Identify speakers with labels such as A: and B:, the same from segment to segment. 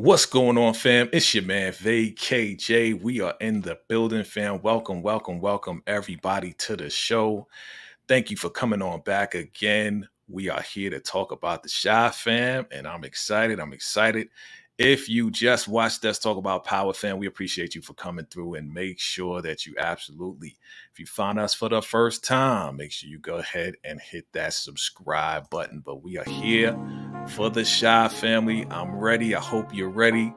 A: What's going on, fam? It's your man VKJ. We are in the building, fam. Welcome, welcome, welcome, everybody to the show. Thank you for coming on back again. We are here to talk about the Shy Fam, and I'm excited. I'm excited. If you just watched us talk about Power Fam, we appreciate you for coming through and make sure that you absolutely, if you found us for the first time, make sure you go ahead and hit that subscribe button. But we are here for the Shy family. I'm ready. I hope you're ready.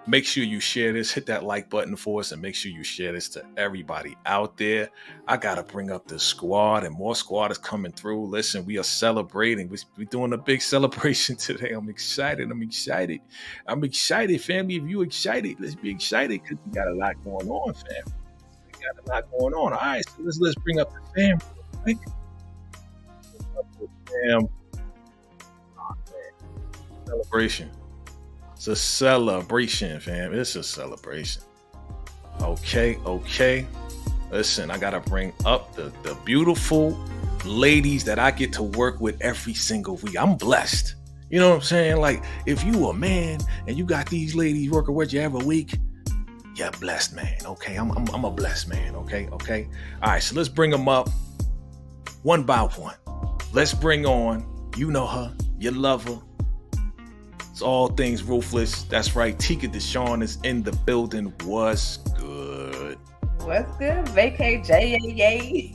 A: Make sure you share this, hit that like button for us, and make sure you share this to everybody out there. I gotta bring up the squad, and more squad is coming through. Listen, we are celebrating. We're doing a big celebration today. I'm excited. I'm excited. I'm excited, family. If you excited, let's be excited because we got a lot going on, fam. We got a lot going on. All right, so let's bring up the fam real quick. Bring up the fam. Oh, man. Celebration. It's a celebration, fam. It's a celebration. Okay, okay. Listen, I gotta bring up the beautiful ladies that I get to work with every single week. I'm blessed. You know what I'm saying? Like, if you a man and you got these ladies working with you every week, you're a blessed man. Okay, I'm a blessed man. Okay, okay. All right, so let's bring them up one by one. Let's bring on, you know her, you love her. It's all things ruthless. That's right. Tika Deshawn is in the building. What's good?
B: What's good? Vacay J.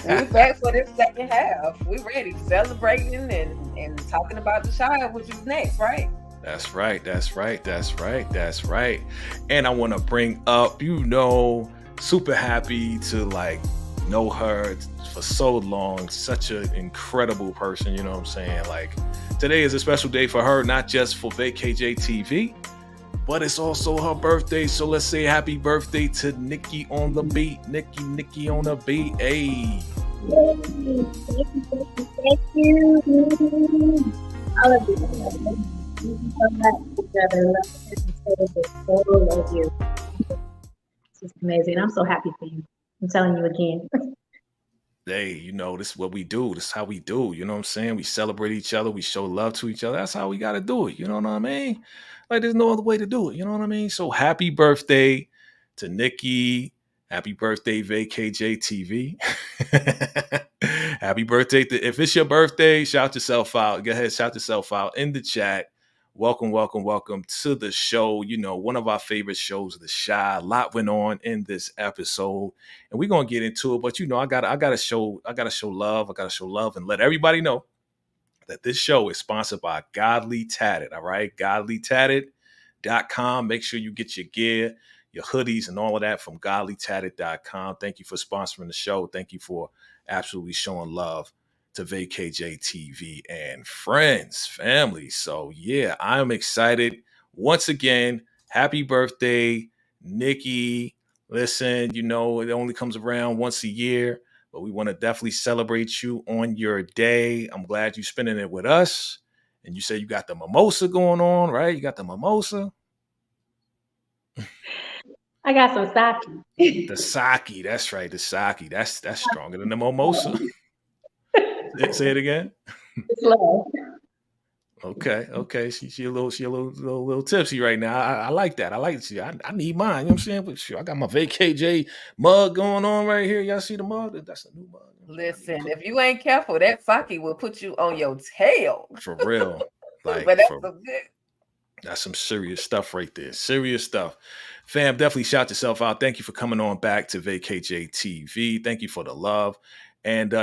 B: We're back for this second half. We're ready, celebrating and talking about the child, which is next, right?
A: That's right. That's right. That's right. That's right. And I want to bring up, super happy to know her for so long. Such an incredible person. You know what I'm saying? Like, today is a special day for her, not just for VKJ TV, but it's also her birthday. So let's say happy birthday to Nikki on the beat. Nikki on the beat. Hey.
C: Thank you. I love you. Thank you so much together. Love you. It's just amazing. I'm so happy for you. I'm telling you again.
A: Hey, this is what we do. This is how we do. You know what I'm saying? We celebrate each other. We show love to each other. That's how we got to do it. You know what I mean? Like, there's no other way to do it. You know what I mean? So happy birthday to Nikki. Happy birthday, VKJ TV. Happy birthday. If it's your birthday, shout yourself out. Go ahead, shout yourself out in the chat. Welcome, welcome, welcome to the show. One of our favorite shows, The Shy. A lot went on in this episode, and we're gonna get into it. But I gotta show love. I gotta show love and let everybody know that this show is sponsored by Godly Tatted. All right, godlytatted.com. Make sure you get your gear, your hoodies, and all of that from godlytatted.com. Thank you for sponsoring the show. Thank you for absolutely showing love to VKJ TV and friends, family. So yeah, I'm excited. Once again, happy birthday, Nikki. Listen, it only comes around once a year, but we want to definitely celebrate you on your day. I'm glad you're spending it with us. And you say you got the mimosa going on, right? You got the mimosa.
C: I got some sake.
A: The sake, that's right. The sake, that's stronger than the mimosa. Say it again.
C: It's love.
A: Okay. She a little tipsy right now. I like that. I like it. I need mine. You know what I'm saying? But sure, I got my VKJ mug going on right here. Y'all see the mug? That's a new mug.
B: Listen, if you ain't careful, that sake will put you on your tail.
A: For real.
B: But that's good.
A: That's some serious stuff right there. Serious stuff. Fam, definitely shout yourself out. Thank you for coming on back to VKJ TV. Thank you for the love. And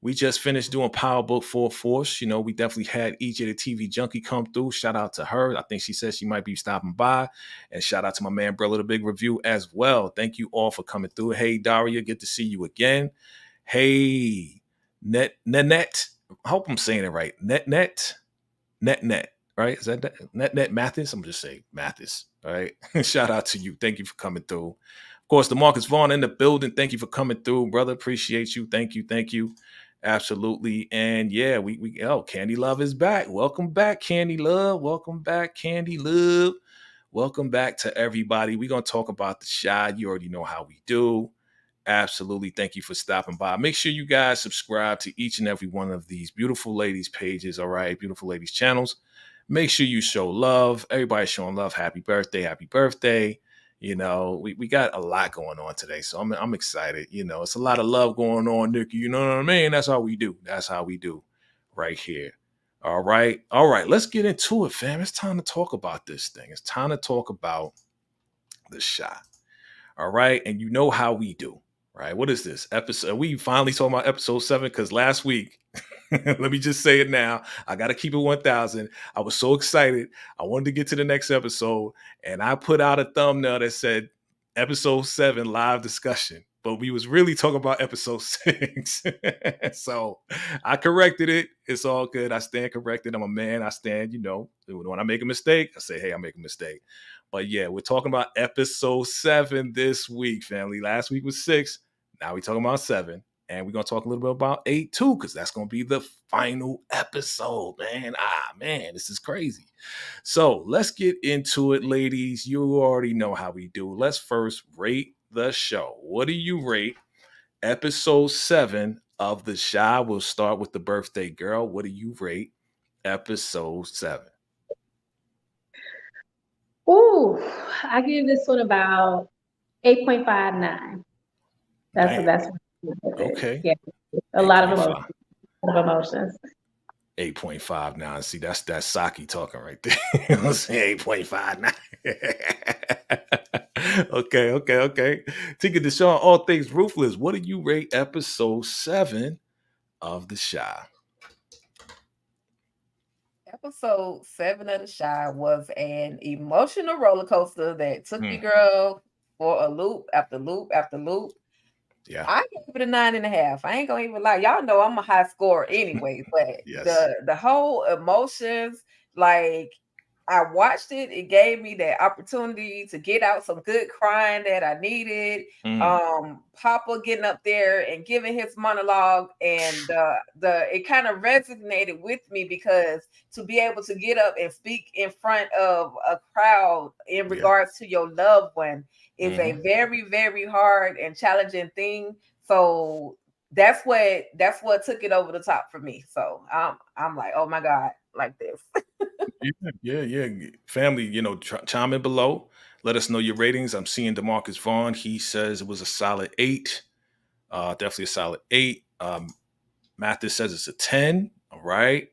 A: we just finished doing Power Book 4 Force. We definitely had EJ the TV Junkie come through. Shout out to her. I think she said she might be stopping by. And shout out to my man Brilla the Big Review as well. Thank you all for coming through. Hey, Daria, good to see you again. Hey, Net. I hope I'm saying it right. Net. Right? Is that Net Mathis? I'm gonna just say Mathis. All right. Shout out to you. Thank you for coming through. Of course, DeMarcus Vaughn in the building. Thank you for coming through, brother. Appreciate you. Thank you. Absolutely. And yeah, Candy Love is back. Welcome back, Candy Love. Welcome back, Candy Love. Welcome back to everybody. We're gonna talk about the Shy. You already know how we do. Absolutely. Thank you for stopping by. Make sure you guys subscribe to each and every one of these beautiful ladies' pages. All right, beautiful ladies' channels. Make sure you show love. Everybody showing love. Happy birthday. Happy birthday. You know, we got a lot going on today. So I'm excited. You know, it's a lot of love going on, Nikki. You know what I mean? That's how we do. That's how we do right here. All right. All right. Let's get into it, fam. It's time to talk about this thing. It's time to talk about the shot. All right. And you know how we do, right? What is this episode? We finally talking about episode 7 because last week, let me just say it now. I got to keep it 1,000. I was so excited. I wanted to get to the next episode. And I put out a thumbnail that said episode 7 live discussion. But we was really talking about episode 6. So I corrected it. It's all good. I stand corrected. I'm a man. I stand, you know, when I make a mistake, I say, hey, I make a mistake. But yeah, we're talking about episode 7 this week, family. Last week was 6. Now we're talking about 7. And we're going to talk a little bit about 8 too, because that's going to be the final episode, man. Man, this is crazy. So let's get into it, ladies. You already know how we do. Let's first rate the show. What do you rate episode 7 of The Chi? We'll start with the birthday girl. What do you rate episode 7?
C: Ooh, I give this one about 8.59. That's the best one.
A: Okay.
C: Yeah, a lot of emotions.
A: 8.59. See, that's Saki talking right there. I'm saying 8.59. Okay. Tika Deshawn, all things ruthless. What do you rate episode 7 of The Chi?
B: Episode 7 of The Chi was an emotional roller coaster that took your girl for a loop after loop after loop.
A: Yeah,
B: I gave it a 9.5. I ain't gonna even lie. Y'all know I'm a high scorer anyway, but
A: yes.
B: the whole emotions, like I watched it, it gave me that opportunity to get out some good crying that I needed. Papa getting up there and giving his monologue, and it kind of resonated with me because to be able to get up and speak in front of a crowd in regards to your loved one is a very, very hard and challenging thing. So that's what took it over the top for me. So I'm like, oh my God, like this.
A: Yeah. Family, you know, chime in below. Let us know your ratings. I'm seeing DeMarcus Vaughn. He says it was a solid 8. Definitely a solid 8. Mathis says it's a 10. All right.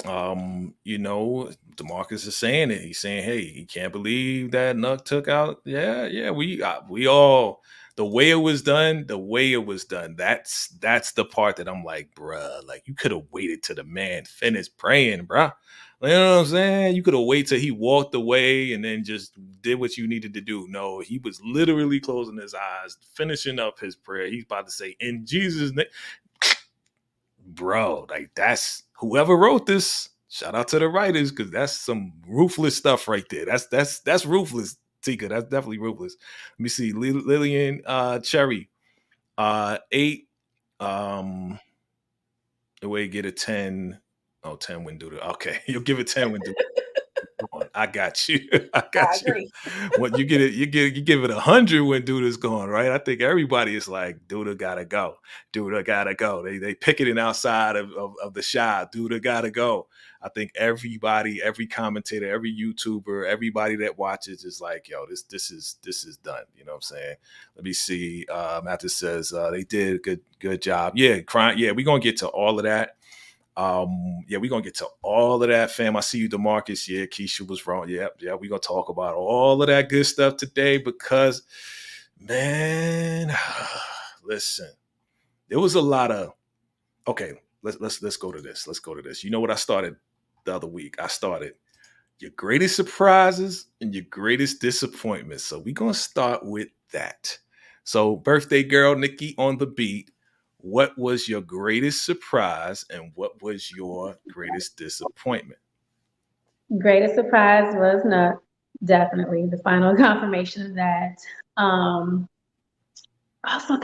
A: You know, DeMarcus is saying it. He's saying, hey, he can't believe that Nuck took out. Yeah. We all, the way it was done. That's the part that I'm like, bruh, like you could have waited till the man finished praying, bruh. You know what I'm saying? You could have waited till he walked away and then just did what you needed to do. No, he was literally closing his eyes, finishing up his prayer. He's about to say, in Jesus' name. Bro, like that's whoever wrote this. Shout out to the writers, because that's some ruthless stuff right there. That's ruthless, Tika. That's definitely ruthless. Let me see. Lillian Cherry. 8. The way you get a 10. Oh, 10 when do the okay. You'll give it 10 when do I got you. I
B: agree.
A: When you get it, you give it 100 when Duda's gone, right? I think everybody is like, Duda gotta go. Duda gotta go. They picketing outside of the Chi. Duda gotta go. I think everybody, every commentator, every YouTuber, everybody that watches is like, yo, this is done. You know what I'm saying? Let me see. Mathis says they did good job. Yeah, crying. Yeah, we're gonna get to all of that. We're gonna get to all of that, fam. I see you, DeMarcus. Yeah, Keisha was wrong. Yeah, we're gonna talk about all of that good stuff today because, man, listen, there was a lot of okay. Let's go to this. Let's go to this. You know what I started the other week? I started your greatest surprises and your greatest disappointments. So we're gonna start with that. So, birthday girl Nikki on the beat. What was your greatest surprise and what was your greatest disappointment?
C: Greatest surprise was Nuck, definitely the final confirmation of that. Also,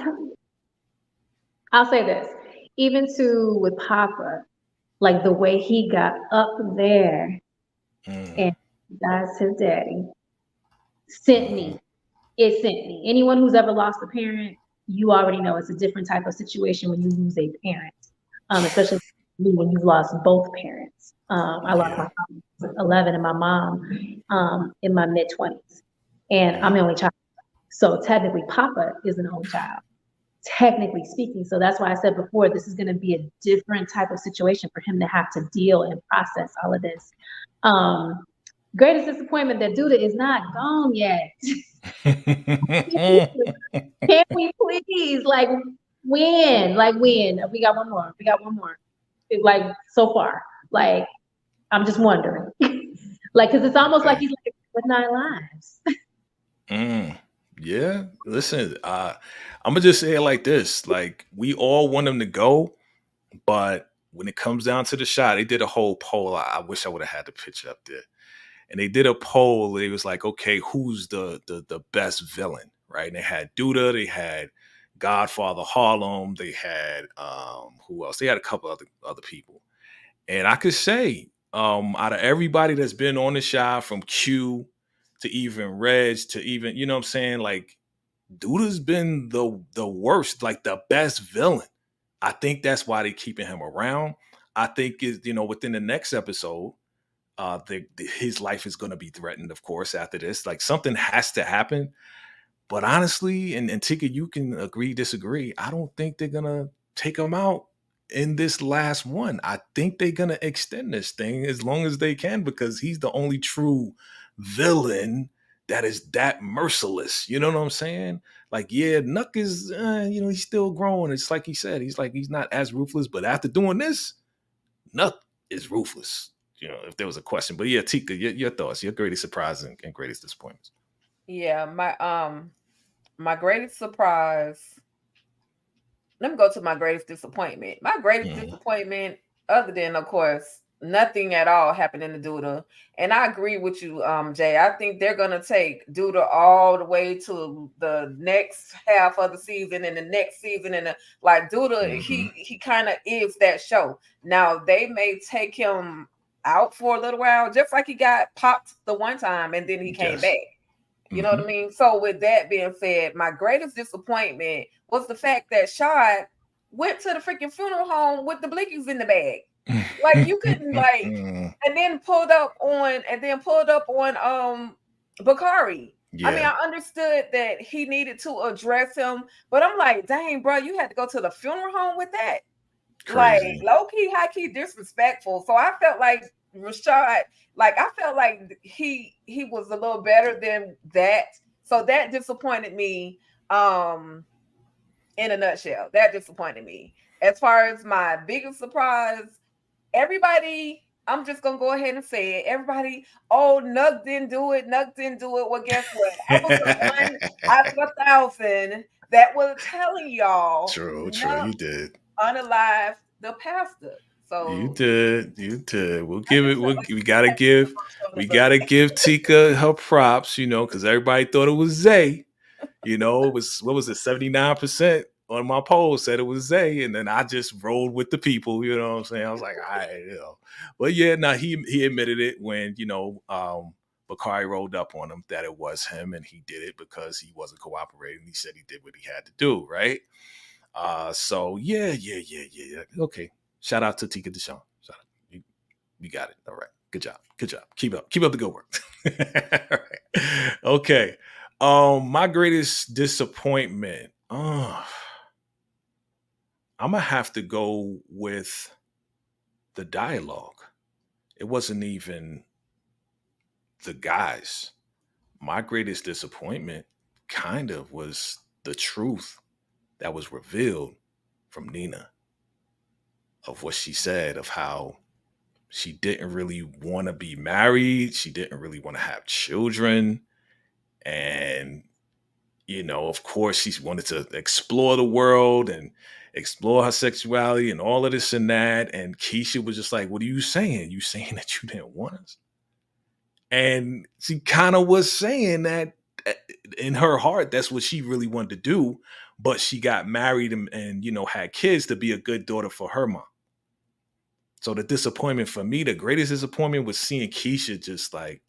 C: I'll say this, even with Papa, like the way he got up there and that's his daddy sent me. It sent me. Anyone who's ever lost a parent, you already know it's a different type of situation when you lose a parent, especially when you've lost both parents. I lost my mom 11 and my mom in my mid-20s. And I'm the only child. So technically, Papa is an only child, technically speaking. So that's why I said before, this is going to be a different type of situation for him to have to deal and process all of this. Greatest disappointment that Duda is not gone yet. Can we please, like, when? Like, when? We got one more. We got one more. Like, so far. Like, I'm just wondering. Like, because it's almost like he's like with 9 lives.
A: Yeah. Listen, I'm gonna just say it like this: like, we all want him to go, but when it comes down to the shot, they did a whole poll. I wish I would have had the picture up there. And they did a poll. It was like, okay, who's the best villain, right? And they had Duda, they had Godfather Harlem, they had who else? They had a couple other people. And I could say, out of everybody that's been on the show, from Q to even Reg to even, you know what I'm saying, like, Duda's been the worst, like the best villain. I think that's why they keeping him around. I think is, within the next episode, his life is going to be threatened, of course, after this. Like, something has to happen. But honestly, and Tika, you can agree, disagree. I don't think they're going to take him out in this last one. I think they're going to extend this thing as long as they can, because he's the only true villain that is that merciless. You know what I'm saying? Like, yeah, Nuck is, he's still growing. It's like he said, he's not as ruthless. But after doing this, Nuck is ruthless. If there was a question. But yeah, Tika, your thoughts, your greatest surprise and greatest disappointments.
B: Yeah, my greatest surprise. Let me go to my greatest disappointment. My greatest disappointment, other than, of course, nothing at all happened in the Duda. And I agree with you, Jay. I think they're gonna take Duda all the way to the next half of the season and the next season, and like Duda, he kind of is that show. Now they may take him out for a little while, just like he got popped the one time and then he came back. You know what I mean? So with that being said, my greatest disappointment was the fact that Shad went to the freaking funeral home with the blickies in the bag. Like, you couldn't, like, and then pulled up on Bakari. Yeah. I mean, I understood that he needed to address him, but I'm like, dang, bro, you had to go to the funeral home with that. Crazy. Like, low key, high key disrespectful. So I felt like Rashad, like, I felt like he was a little better than that. So that disappointed me. In a nutshell, that disappointed me. As far as my biggest surprise, everybody, I'm just gonna go ahead and say it. Everybody, Nuck didn't do it. Well, guess what? I was the one out of 1,000 that was telling y'all.
A: True, you did.
B: Unalive the pastor. So
A: you did. We'll give it. We gotta give Tika her props, because everybody thought it was Zay. It was, what was it, 79% on my poll said it was Zay, and then I just rolled with the people. You know what I'm saying? I was like, all right, But yeah, now he admitted it when Bakari rolled up on him that it was him, and he did it because he wasn't cooperating. He said he did what he had to do, right? So yeah. Okay. Shout out to Tika Deshawn. Shout out. You got it. All right. Good job. Keep up the good work. Right. Okay. My greatest disappointment. I'm gonna have to go with the dialogue. It wasn't even the guys. My greatest disappointment kind of was the truth that was revealed from Nina, of what she said, of how she didn't really want to be married. She didn't really want to have children. And, of course, she wanted to explore the world and explore her sexuality and all of this and that. And Keisha was just like, what are you saying? You saying that you didn't want us? And she kind of was saying that in her heart, that's what she really wanted to do. But she got married and had kids to be a good daughter for her mom. So the disappointment for me, the greatest disappointment, was seeing Keisha just like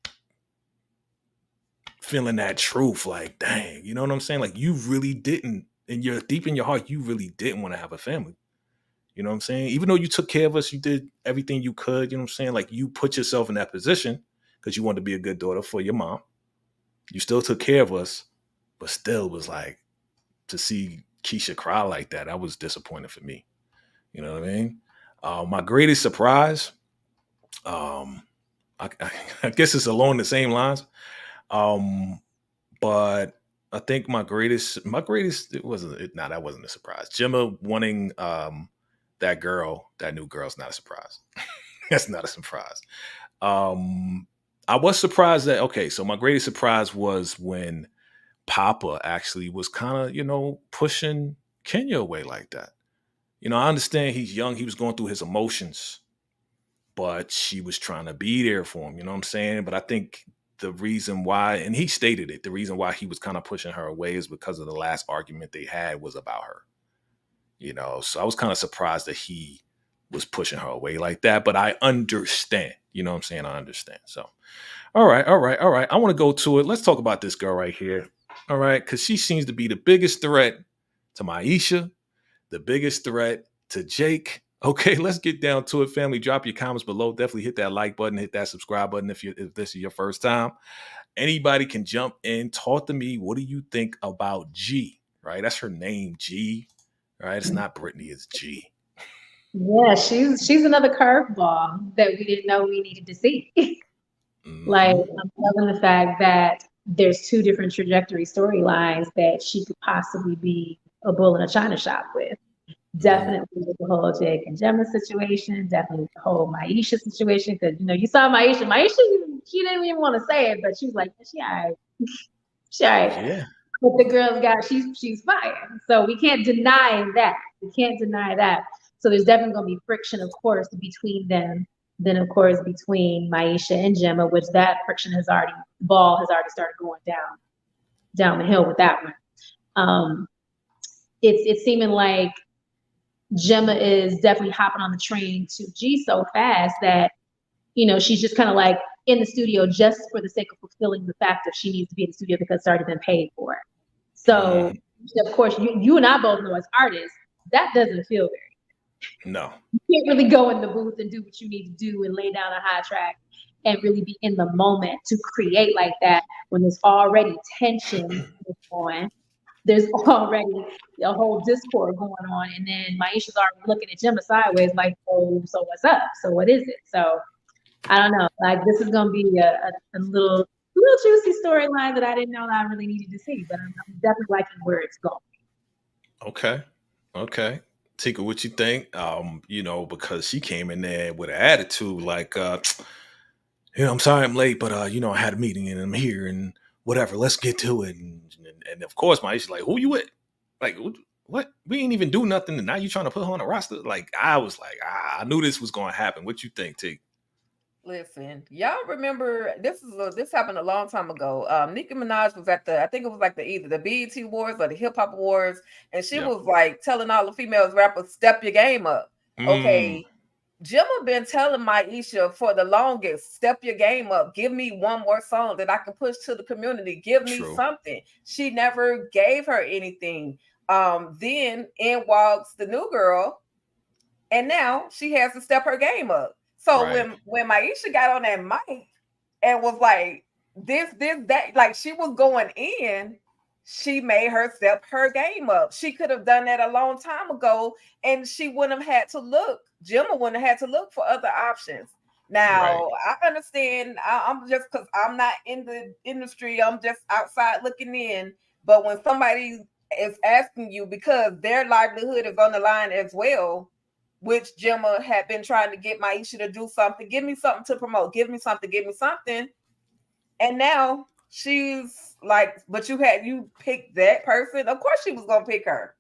A: feeling that truth. Like, dang, you know what I'm saying? Like, you really didn't, and you're deep in your heart, you really didn't want to have a family. You know what I'm saying? Even though you took care of us, you did everything you could. You know what I'm saying? Like you put yourself in that position because you wanted to be a good daughter for your mom. You still took care of us, but still was like to see Keisha cry like that. That was disappointing for me. You know what I mean? My greatest surprise, um, I guess it's along the same lines. Um, but I think it wasn't that wasn't a surprise. Gemma wanting that new girl's not a surprise. That's not a surprise. I was surprised that so my greatest surprise was when Papa actually was kind of, pushing Kenya away like that. I understand he's young, he was going through his emotions, but she was trying to be there for him, you know what I'm saying? But I think the reason why, and he stated it, the reason why he was kind of pushing her away is because of the last argument they had was about her. So I was kind of surprised that he was pushing her away like that, but I understand, you know what I'm saying? I understand. So, all right. I want to go to it. Let's talk about this girl right here. All right. Because she seems to be the biggest threat to Maisha, the biggest threat to Jake. Okay, let's get down to it, family. Drop your comments below. Definitely hit that like button, hit that subscribe button if this is your first time. Anybody can jump in, talk to me. What do you think about G? Right, that's her name, G. Right, it's not Brittany, it's G.
C: Yeah, she's another curveball that we didn't know we needed to see. Like, I'm loving the fact that there's two different trajectory storylines that she could possibly be a bull in a china shop with. Definitely with the whole Jake and Gemma situation, definitely with the whole Maisha situation, because you saw Maisha. Maisha, she didn't even want to say it, but she was like, she all right. She all right.
A: Yeah.
C: But the girl's she's fire. So we can't deny that. We can't deny that. So there's definitely gonna be friction, of course, between them. Then of course between Maisha and Gemma, which that friction has already started going down the hill with that one. It's seeming like Gemma is definitely hopping on the train to G so fast that, she's just kind of like in the studio just for the sake of fulfilling the fact that she needs to be in the studio because it's already been paid for. So, of course, you and I both know as artists, that doesn't feel very good.
A: No.
C: You can't really go in the booth and do what you need to do and lay down a high track and really be in the moment to create like that when there's already tension going. There's already a whole discord going on, and then Maisha's already looking at Gemma sideways like, oh, so what's up? So what is it? So I don't know. Like, this is gonna be a little juicy storyline that I didn't know that I really needed to see, but I'm definitely liking where it's going.
A: Okay. Tika, what you think? Because she came in there with an attitude like, I'm sorry I'm late, but I had a meeting and I'm here and whatever, let's get to it. And of course, Maisha's like, who you with? Like, what? We ain't even do nothing, and now you trying to put her on a roster? Like, I was like, I knew this was going to happen. What you think, T?
B: Listen, y'all remember this happened a long time ago. Nicki Minaj was at I think it was like either the BET Awards or the Hip Hop Awards, and she was like telling all the females rappers, step your game up. Okay. Gemma been telling Maisha for the longest, step your game up. Give me one more song that I can push to the community. Give me something. She never gave her anything. Then in walks the new girl, and now she has to step her game up. So when Maisha got on that mic and was like, this, that, like she was going in, she made her step her game up. She could have done that a long time ago, and she wouldn't have had to look. Gemma wouldn't have had to look for other options. Now, I understand. I'm just, because I'm not in the industry, I'm just outside looking in. But when somebody is asking you because their livelihood is on the line as well, which Gemma had been trying to get Maisha to do something, give me something to promote, give me something. And now she's like, but you picked that person. Of course she was going to pick her.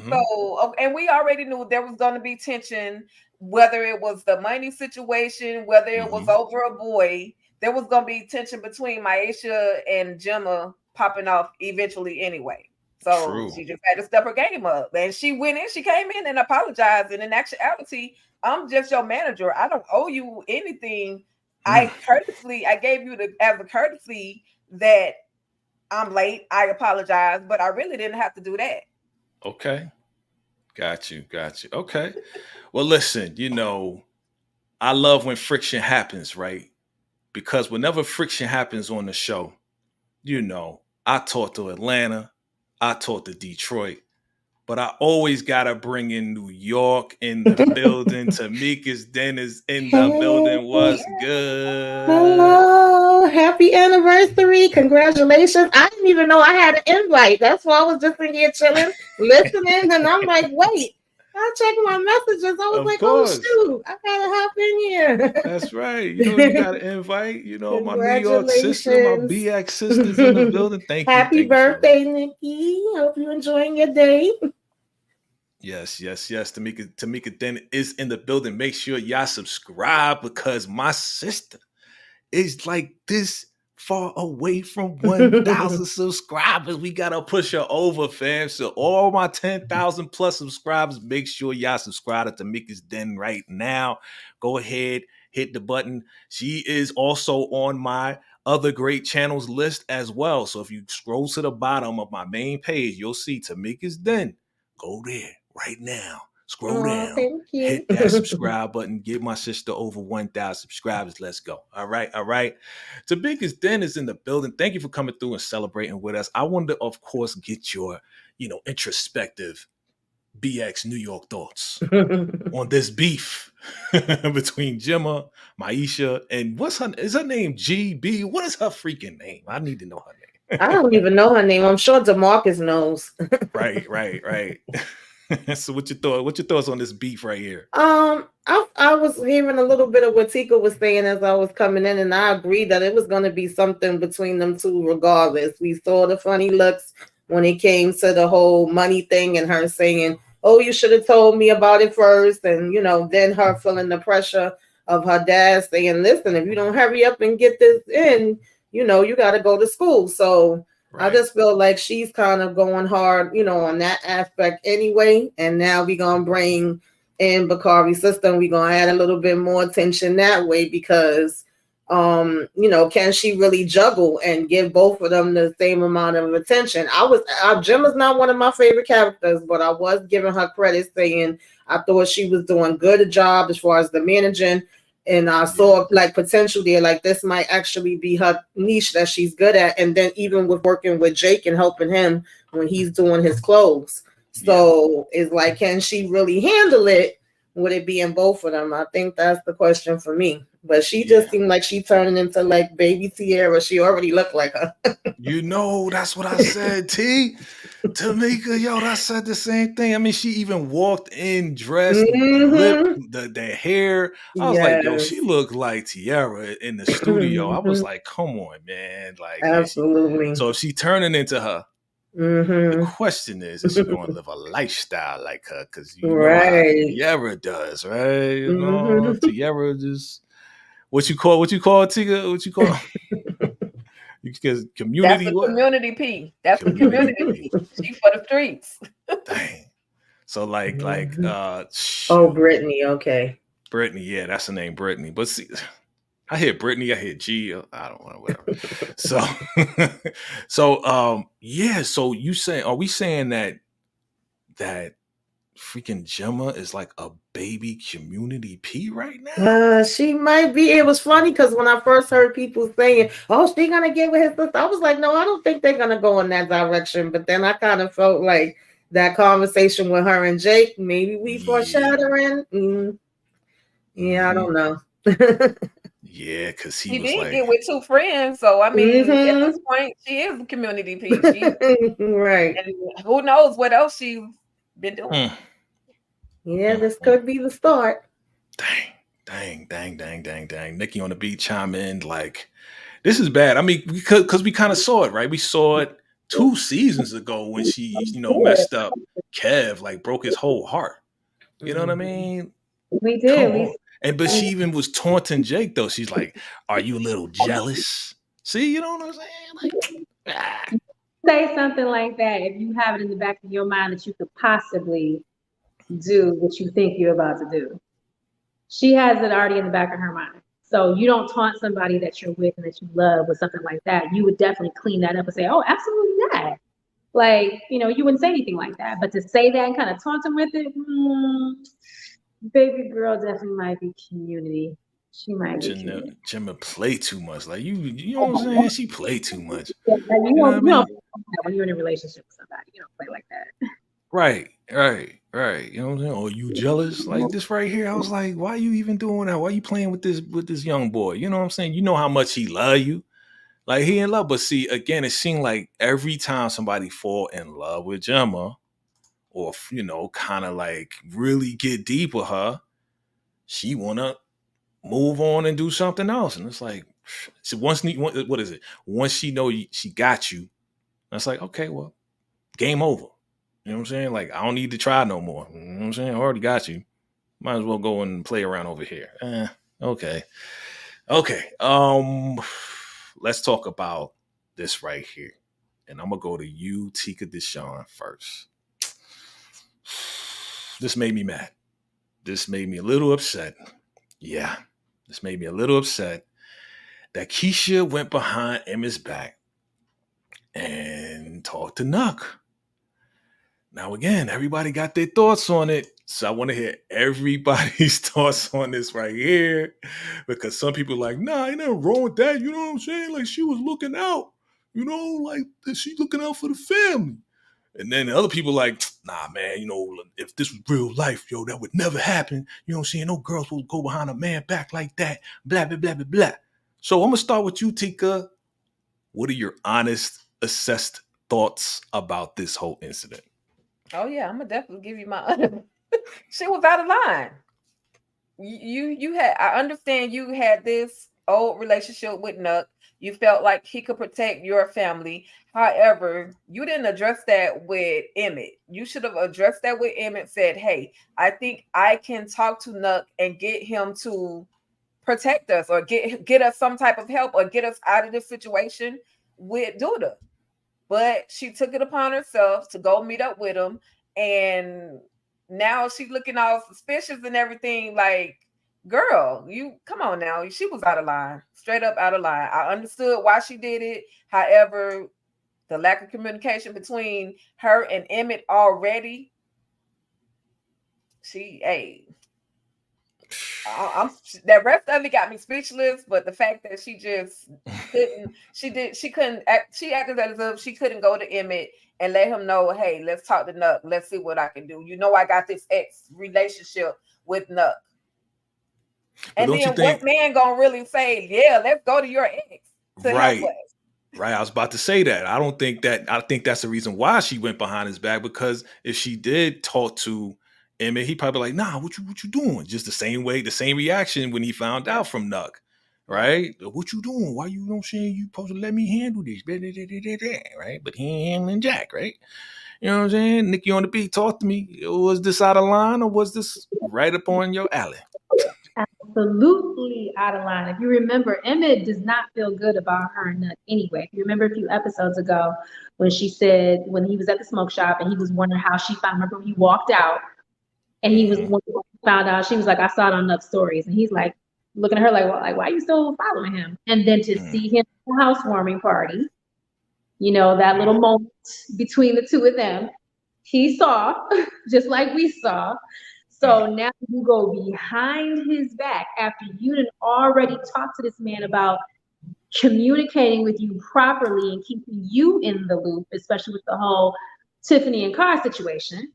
B: So, and we already knew there was going to be tension, whether it was the money situation, whether it was over a boy, there was going to be tension between Maisha and Gemma popping off eventually anyway. So she just had to step her game up, and she went in, she came in and apologized. And in actuality, I'm just your manager. I don't owe you anything. I gave you as a courtesy that I'm late. I apologize, but I really didn't have to do that.
A: Okay. Got you. Okay. Well, listen, I love when friction happens, right? Because whenever friction happens on the show, I talk to Atlanta, I talk to Detroit, but I always gotta bring in New York in the building. Tamika's Den is in the building. What's good?
D: Hello, happy anniversary! Congratulations! I didn't even know I had an invite. That's why I was just in here chilling, listening, and I'm like, wait. I checked my messages. I was
A: Of
D: like,
A: course.
D: oh shoot, I gotta hop in here.
A: That's right. You got to invite, my New York sister, my BX sisters in the building. Thank you.
D: Happy birthday, Nikki. Hope you're enjoying your day.
A: Yes. Tamika Den is in the building. Make sure y'all subscribe because my sister is like this far away from 1,000 subscribers. We gotta push her over, fam. So all my 10,000 plus subscribers, make sure y'all subscribe to Tamika's Den right now. Go ahead, hit the button. She is also on my other great channels list as well. So if you scroll to the bottom of my main page, you'll see Tamika's Den. Go there right now. Scroll down, hit that subscribe button, get my sister over 1,000 subscribers. Let's go. All right. Tamika's Den is in the building. Thank you for coming through and celebrating with us. I wanted to, of course, get your, introspective BX New York thoughts on this beef between Gemma, Maisha, and is her name GB? What is her freaking name? I need to know her name.
D: I don't even know her name. I'm sure DeMarcus knows.
A: Right. So what your thoughts on this beef right here?
D: I was hearing a little bit of what Tika was saying as I was coming in, and I agreed that it was going to be something between them two regardless. We saw the funny looks when it came to the whole money thing and her saying, oh, you should have told me about it first. And, then her feeling the pressure of her dad saying, listen, if you don't hurry up and get this in, you got to go to school. So right. I just feel like she's kind of going hard, on that aspect anyway. And now we're going to bring in Bakari's sister. We're going to add a little bit more attention that way because, can she really juggle and give both of them the same amount of attention? Gemma's not one of my favorite characters, but I was giving her credit saying I thought she was doing good job as far as the managing. And I saw like potential there, like this might actually be her niche that she's good at. And then even with working with Jake and helping him when he's doing his clothes. So it's like, can she really handle it? Would it be in both of them? I think that's the question for me. But she just seemed like she turning into like baby Tierra. She already looked like her.
A: That's what I said, T. Tamika, I said the same thing. I mean, she even walked in dressed, the hair. I was like, yo, she looked like Tierra in the studio. I was like, come on, man. Like,
D: absolutely.
A: So if she turning into her, the question is she going to live a lifestyle like her? Because Tierra does, right? Tierra just what you call Tika? What you call? Because community.
B: That's the community P. That's the community P. She for the streets.
A: Dang. So like
D: Brittany. Okay.
A: Brittany, yeah, that's the name, Brittany. But see, I hear Brittany, I hear G. I don't know, whatever. So you saying, are we saying that freaking Gemma is like a baby community P right now?
D: She might be. It was funny because when I first heard people saying, oh, she's gonna get with his sister, I was like, no, I don't think they're gonna go in that direction. But then I kind of felt like that conversation with her and Jake, maybe we foreshadowing. I don't know.
A: Yeah, because
B: he did get with two friends, so I mean, at this point, she is a community P.
D: Right.
B: And who knows what else she's been doing.
D: Yeah, this could be the start.
A: Dang. Nikki on the beat chime in like, this is bad. I mean, because we kind of saw it, right? We saw it 2 seasons ago when she, messed up Kev, like broke his whole heart. You know what I mean?
D: We did.
A: But she even was taunting Jake, though. She's like, are you a little jealous? See, you know what I'm saying? Like,
C: say something like that if you have it in the back of your mind that you could possibly do what you think you're about to do. She has it already in the back of her mind. So you don't taunt somebody that you're with and that you love with something like that. You would definitely clean that up and say, oh, absolutely not. Like, you wouldn't say anything like that. But to say that and kind of taunt him with it, baby girl definitely might be community. She might be community.
A: Gemma play too much. Like you know what I'm saying? She play too much.
C: Yeah,
A: you know what I mean?
C: When you're in a relationship with somebody, you don't play like that.
A: Right. You know what I'm saying? Or you jealous? Like this right here, I was like, why are you even doing that? Why are you playing with this young boy? You know what I'm saying? You know how much he love you. Like he in love. But see, again, it seemed like every time somebody fall in love with Gemma, or kind of like really get deep with her, she wanna move on and do something else. And it's like, so what is it? Once she know she got you, that's like, okay, well, game over. You know what I'm saying? Like, I don't need to try no more. You know what I'm saying? I already got you. Might as well go and play around over here. Okay. Let's talk about this right here. And I'm gonna go to you, Tika Deshawn, first. This made me mad. This made me a little upset. Yeah. This made me a little upset that Keisha went behind Emma's back and talked to Nuck. Now, again, everybody got their thoughts on it. So I want to hear everybody's thoughts on this right here. Because some people are like, nah, ain't nothing wrong with that. You know what I'm saying? Like, she was looking out. Like, she's looking out for the family. And then the other people like, nah, man, if this was real life, that would never happen. You know what I'm saying? No girls will go behind a man back like that. Blah, blah, blah, blah, blah. So I'm going to start with you, Tika. What are your honest, assessed thoughts about this whole incident?
B: Oh yeah, I'm gonna definitely give you my. She was out of line. You had. I understand you had this old relationship with Nuck. You felt like he could protect your family. However, you didn't address that with Emmett. You should have addressed that with Emmett. Said, "Hey, I think I can talk to Nuck and get him to protect us, or get us some type of help, or get us out of this situation with Douda." But she took it upon herself to go meet up with him. And now she's looking all suspicious and everything. Like, girl, you come on now. She was out of line, straight up out of line. I understood why she did it. However, the lack of communication between her and Emmett already, that rest of it got me speechless. But the fact that she just couldn't, she acted as if she couldn't go to Emmett and let him know, hey, let's talk to Nuck. Let's see what I can do. I got this ex relationship with Nuck. And then what man gonna really say, yeah, let's go to your ex to help us?
A: Right. I was about to say that. I think that's the reason why she went behind his back, because if she did talk to Emmett, he probably like, nah, what you doing? Just the same reaction when he found out from Nuck, right? What you doing? Why you don't say you supposed to let me handle this? Right? But he ain't handling Jack, right? You know what I'm saying? Nikki on the beat, talk to me. Was this out of line, or was this right up on your alley?
C: Absolutely out of line. If you remember, Emmett does not feel good about her and Nuck anyway. If you remember a few episodes ago when she said, when he was at the smoke shop and he was wondering how she found, remember when he walked out and he was found out, she was like, I saw it on Nuck's stories. And he's like, looking at her like, why are you still following him? And then to see him at the housewarming party, that little moment between the two of them, he saw, just like we saw. So now you go behind his back after you didn't already talk to this man about communicating with you properly and keeping you in the loop, especially with the whole Tiffany and Carr situation.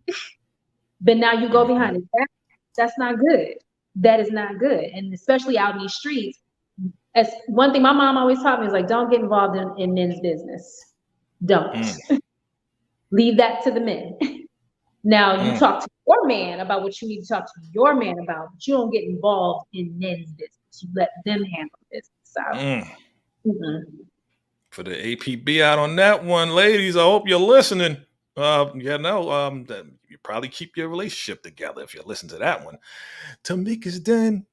C: But now you go behind his back. That's not good. That is not good. And especially out in these streets, as one thing my mom always taught me is like, don't get involved in men's business. Don't. Leave that to the men. Now you talk to your man about what you need to talk to your man about, but you don't get involved in men's business. You let them handle business. So
A: for the APB out on that one, ladies, I hope you're listening. You probably keep your relationship together if you listen to that one. Tamika's Den,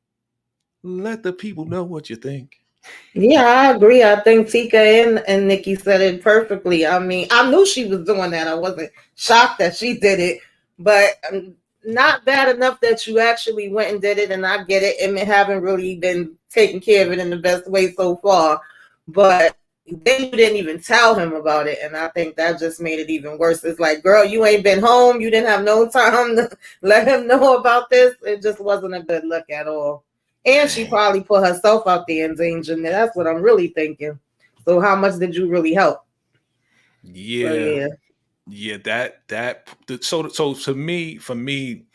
A: let the people know what you think.
D: Yeah, I agree. I think Tika and Nikki said it perfectly. I mean, I knew she was doing that. I wasn't shocked that she did it, but not bad enough that you actually went and did it. And I get it. And haven't really been taking care of it in the best way so far. But then you didn't even tell him about it, and I think that just made it even worse. It's like, girl, you ain't been home. You didn't have no time to let him know about this. It just wasn't a good look at all. And she probably put herself out there in danger. That's what I'm really thinking. So how much did you really help?
A: Yeah. So for me,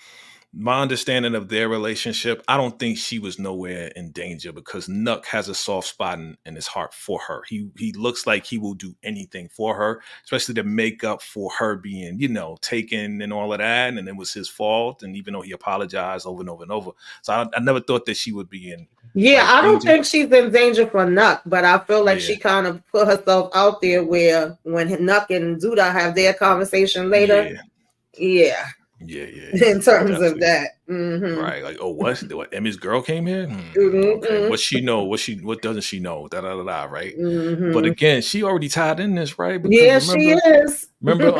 A: my understanding of their relationship, I don't think she was nowhere in danger because Nuck has a soft spot in his heart for her. He looks like he will do anything for her, especially to make up for her being, taken and all of that. And it was his fault. And even though he apologized over and over and over. So I never thought that she would be in.
D: Yeah, I don't think she's in danger for Nuck, but I feel like she kind of put herself out there where when Nuck and Zuda have their conversation later. Yeah. In terms of that,
A: right? Like, oh, what Emmy's girl came here? Okay, what she know? What doesn't she know? Right? But again, she already tied in this, right?
D: Because she is.
A: Remember,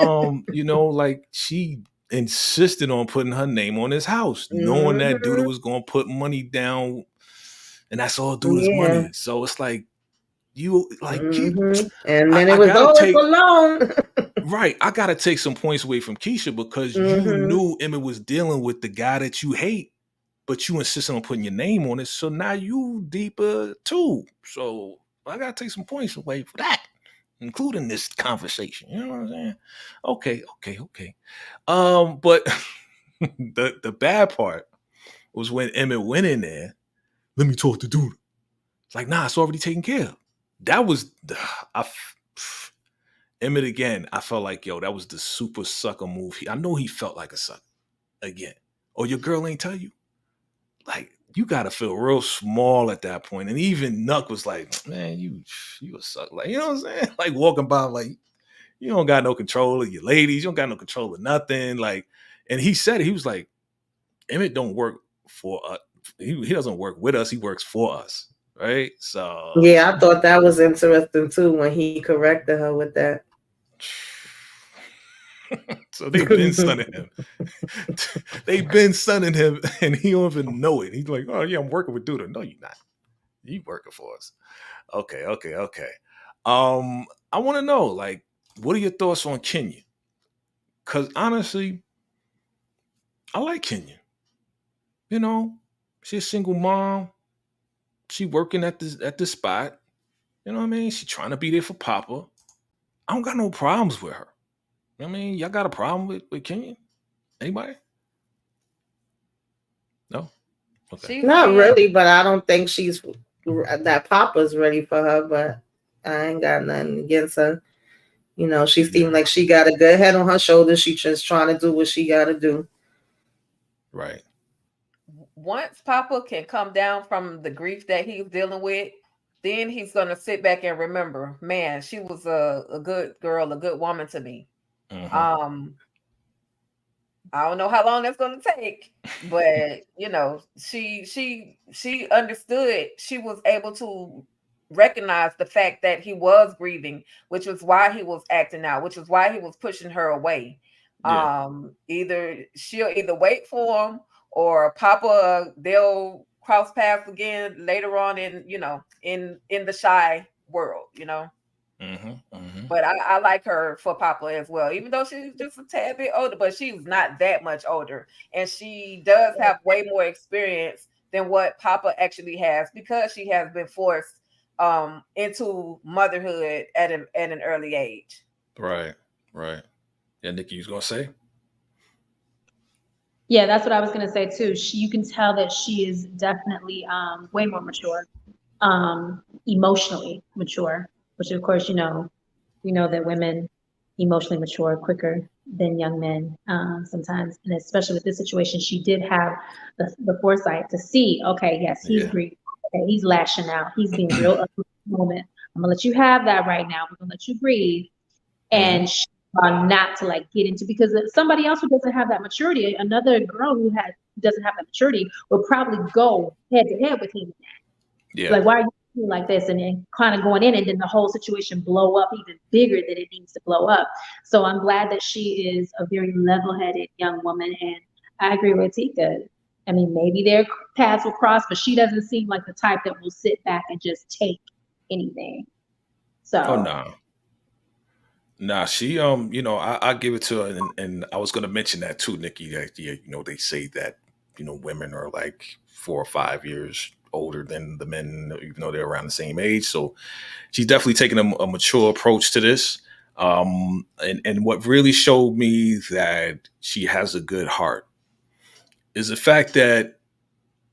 A: like she insisted on putting her name on his house, knowing that Duda was going to put money down, and that's all Duda's money. So it's like
D: and then it was always alone.
A: Right. I got to take some points away from Keisha because you knew Emmett was dealing with the guy that you hate, but you insisted on putting your name on it. So now you deeper too. So I got to take some points away for that, including this conversation. You know what I'm saying? Okay. But the bad part was when Emmett went in there. Let me talk to Duda. It's like, nah, it's already taken care of. That was Emmett again. I felt like, that was the super sucker move. I know he felt like a sucker again. Or your girl ain't tell you. Like, you gotta feel real small at that point. And even Nuck was like, man, you a sucker. Like, you know what I'm saying? Like walking by, like, you don't got no control of your ladies. You don't got no control of nothing. Like, and he said it. He was like, Emmett don't work for us. He doesn't work with us. He works for us. Right. So
D: yeah, I thought that was interesting too when he corrected her with that.
A: So they've been stunning him. They've been stunning him, and he don't even know it. He's like, "Oh yeah, I'm working with Duda." No, you're not. You working for us? Okay. I want to know, like, what are your thoughts on Kenya? Because honestly, I like Kenya. She's a single mom. She working at the spot. You know what I mean? She trying to be there for Papa. I don't got no problems with her. You know what I mean? Y'all got a problem with Kenya? Anybody? No?
D: Okay. Not really, but I don't think that Papa's ready for her, but I ain't got nothing against her. She seemed like she got a good head on her shoulders. She just trying to do what she got to do.
A: Right.
B: Once Papa can come down from the grief that he's dealing with, then he's going to sit back and remember, man, she was a good girl, a good woman to me. I don't know how long that's going to take, but she understood. She was able to recognize the fact that he was grieving, which was why he was acting out, which is why he was pushing her away. Yeah. She'll either wait for him or Papa, they'll cross paths again later on in the shy world, But I like her for Papa as well, even though she's just a tad bit older, but she's not that much older. And she does have way more experience than what Papa actually has because she has been forced into motherhood at an early age.
A: Right. Yeah, Nikki, you was going to say?
C: Yeah, that's what I was going to say too. You can tell that she is definitely way more mature, emotionally mature, which of course, we know that women emotionally mature quicker than young men sometimes. And especially with this situation, she did have the foresight to see, okay, yes, he's grieving. Okay, he's lashing out. He's being real up at the moment. I'm going to let you have that right now. We're going to let you breathe. And not to get into, because somebody else who doesn't have that maturity, another girl who doesn't have that maturity will probably go head to head with him. Yeah. Like, why are you doing like this? And then kind of going in, and then the whole situation blow up even bigger than it needs to blow up. So I'm glad that she is a very level-headed young woman. And I agree with Tika. I mean, maybe their paths will cross, but she doesn't seem like the type that will sit back and just take anything. So.
A: Oh no. Nah, she I give it to her, and I was gonna mention that too, Nikki. That yeah, they say that women are like 4 or 5 years older than the men, even though they're around the same age. So she's definitely taking a mature approach to this. And what really showed me that she has a good heart is the fact that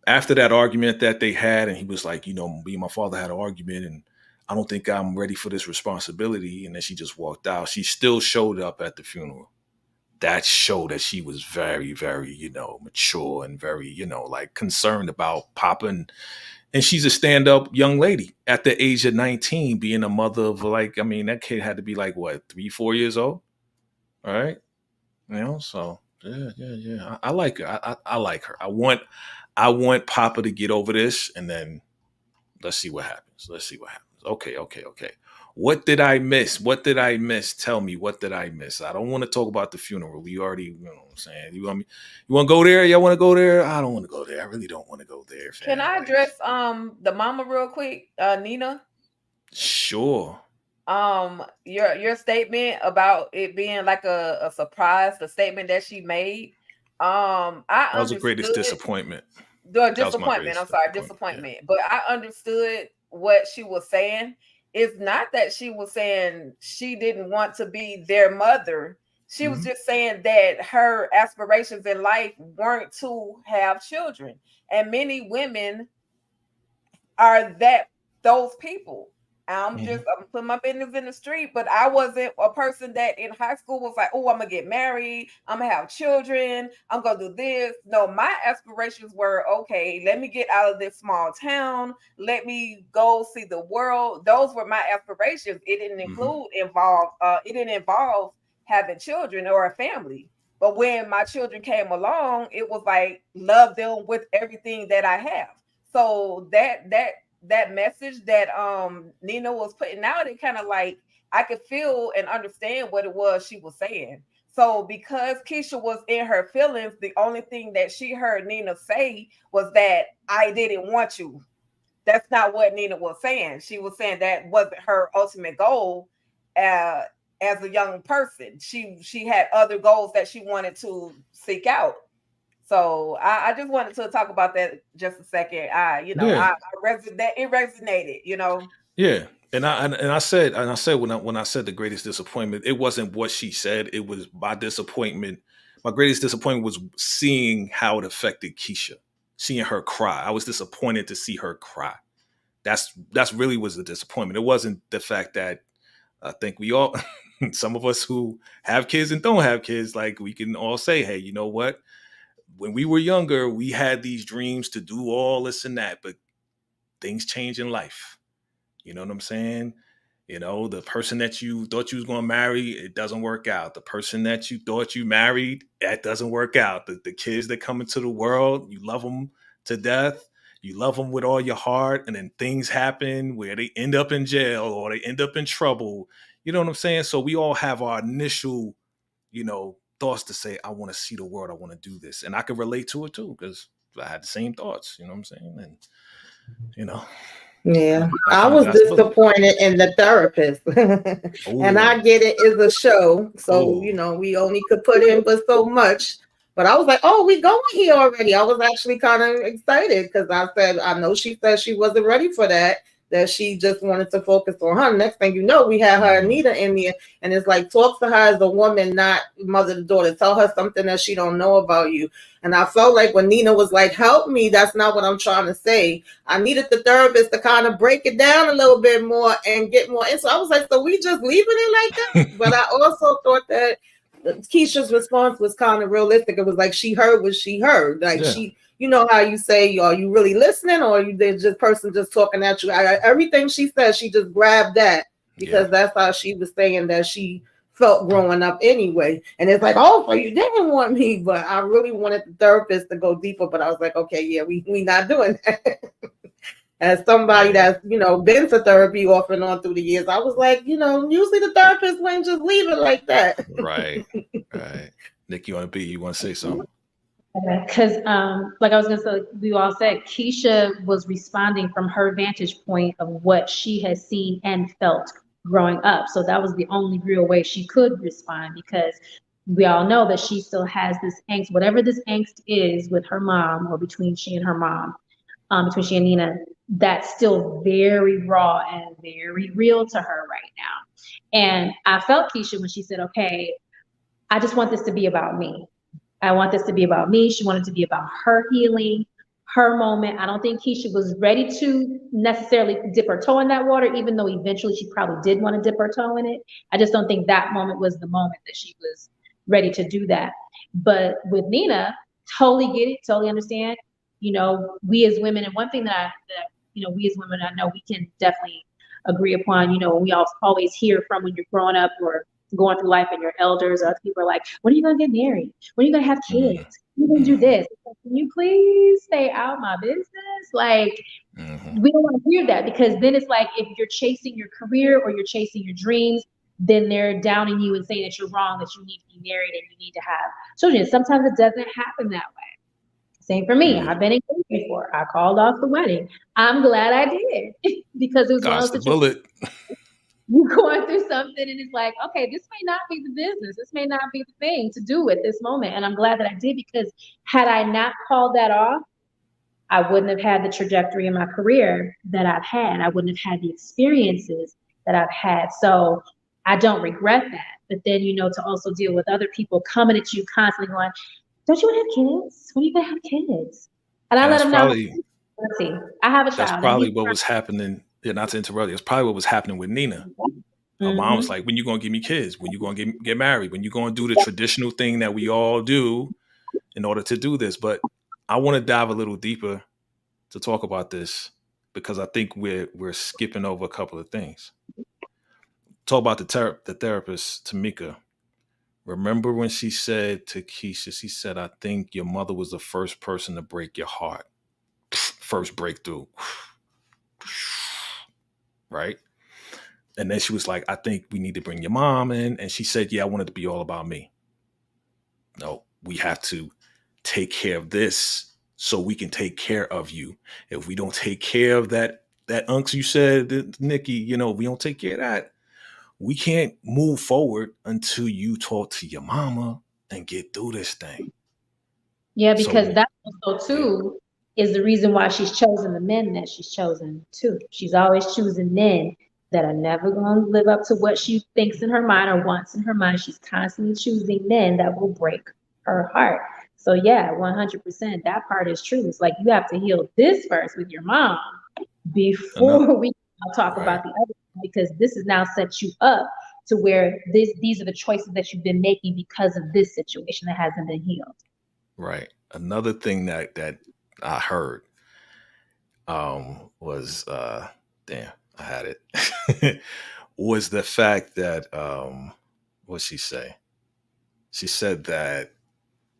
A: after that argument that they had, and he was like, me and my father had an argument, and I don't think I'm ready for this responsibility. And then she just walked out. She still showed up at the funeral. That showed that she was very, very, mature and very, like concerned about Papa. And she's a stand-up young lady at the age of 19, being a mother of that kid had to be like, what, 3, 4 years old? All right. So yeah. I like her. I like her. I want Papa to get over this, and then let's see what happens. Okay. What did I miss? Tell me, what did I miss? I don't want to talk about the funeral. We already, what I'm saying. You want to go there? Y'all want to go there? I don't want to go there. I really don't want to go there.
B: Can I address the mama real quick, Nina?
A: Sure.
B: Your statement about it being like a surprise, the statement that she made. That
A: was the greatest disappointment.
B: Disappointment. Yeah. But I understood what she was saying. It's not that she was saying she didn't want to be their mother. She was just saying that her aspirations in life weren't to have children. And many women are those people. I'm putting my business in the street, but I wasn't a person that in high school was like, oh, I'm gonna get married, I'm gonna have children, I'm gonna do this. No, my aspirations were, okay, let me get out of this small town, let me go see the world. Those were my aspirations. It didn't involve having children or a family. But when my children came along, it was like love them with everything that I have. So that message that Nina was putting out, it kind of like I could feel and understand what it was she was saying. So because Keisha was in her feelings, the only thing that she heard Nina say was that I didn't want you. That's not what Nina was saying. She was saying that wasn't her ultimate goal as a young person. She had other goals that she wanted to seek out. So I just wanted to talk about that just a second. It resonated,
A: Yeah. And I said when I said the greatest disappointment, it wasn't what she said. It was my disappointment. My greatest disappointment was seeing how it affected Keisha, seeing her cry. I was disappointed to see her cry. That's really was the disappointment. It wasn't the fact that I think we all, some of us who have kids and don't have kids, like we can all say, hey, you know what? When we were younger, we had these dreams to do all this and that, but things change in life. You know what I'm saying? The person that you thought you was going to marry, it doesn't work out. The person that you thought you married, that doesn't work out. The kids that come into the world, you love them to death. You love them with all your heart. And then things happen where they end up in jail or they end up in trouble. You know what I'm saying? So we all have our initial, thoughts to say, I want to see the world. I want to do this. And I can relate to it too, because I had the same thoughts, you know what I'm saying? And,
D: yeah, I was disappointed in the therapist. And I get it is a show. So, we only could put in but so much. But I was like, oh, we going here already. I was actually kind of excited because I know she said she wasn't ready for that she just wanted to focus on her. Next thing you know, we had her Anita in there, and it's like, talk to her as a woman, not mother to daughter. Tell her something that she don't know about you. And I felt like when Nina was like, help me, that's not what I'm trying to say. I needed the therapist to kind of break it down a little bit more and get more. And so I was like, so we just leaving it like that? But I also thought that Keisha's response was kind of realistic. It was like she heard what she heard. Like she, how you say, are you really listening, or are you just person just talking at you? Everything she said, she just grabbed that because that's how she was saying that she felt growing up anyway. And it's like, oh, so you didn't want me, but I really wanted the therapist to go deeper. But I was like, okay, yeah, we not doing that. As somebody that's, been to therapy off and on through the years, I was like, usually the therapist wouldn't just leave it like that.
A: Right. Nick, you want to say something?
C: Because, like I was going to say, we all said, Keisha was responding from her vantage point of what she has seen and felt growing up. So that was the only real way she could respond, because we all know that she still has this angst, whatever this angst is with her mom, or between she and her mom, between she and Nina, that's still very raw and very real to her right now. And I felt Keisha when she said, okay, I just want this to be about me. I want this to be about me. She wanted to be about her healing, her moment. I don't think Keisha was ready to necessarily dip her toe in that water, even though eventually she probably did want to dip her toe in it. I just don't think that moment was the moment that she was ready to do that. But with Nina, totally get it, totally understand. You know, we as women, and one thing that we as women, I know we can definitely agree upon, you know, we always hear from when you're growing up or going through life and your elders or other people are like, when are you going to get married? When are you going to have kids? You can do this. Can you please stay out my business? Like, we don't want to hear that, because then it's like, if you're chasing your career or you're chasing your dreams, then they're downing you and saying that you're wrong, that you need to be married and you need to have children. Sometimes it doesn't happen that way. Same for me. I've been engaged before. I called off the wedding. I'm glad I did, because it was one of those situations. You're going through something and it's like, okay, this may not be the business. This may not be the thing to do at this moment. And I'm glad that I did, because had I not called that off, I wouldn't have had the trajectory in my career that I've had. I wouldn't have had the experiences that I've had. So I don't regret that. But then, you know, to also deal with other people coming at you constantly going, don't you want to have kids? When are you going to have kids? And I let them know, let's see, I have a child.
A: That's probably what was happening. Yeah, not to interrupt you. It's probably what was happening with Nina. Her mom was like, when you going to give me kids? When you going to get married? When you going to do the traditional thing that we all do in order to do this? But I want to dive a little deeper to talk about this, because I think we're skipping over a couple of things. Talk about the therapist, Tamika. Remember when she said to Keisha, she said, I think your mother was the first person to break your heart. First breakthrough. Right? And then she was like, I think we need to bring your mom in. And she said, yeah, I want it to be all about me. No, we have to take care of this so we can take care of you. If we don't take care of that unks you said, Nikki, you know, we don't take care of that, we can't move forward until you talk to your mama and get through this thing.
C: Yeah, because that also too is the reason why she's chosen the men that she's chosen too. She's always choosing men that are never going to live up to what she thinks in her mind or wants in her mind. She's constantly choosing men that will break her heart. So yeah, 100%, that part is true. It's like, you have to heal this first with your mom before we talk about the other, because this has now set you up to where these are the choices that you've been making because of this situation that hasn't been healed.
A: Right. Another thing that I heard was damn, I had it. Was the fact that what'd she say? She said that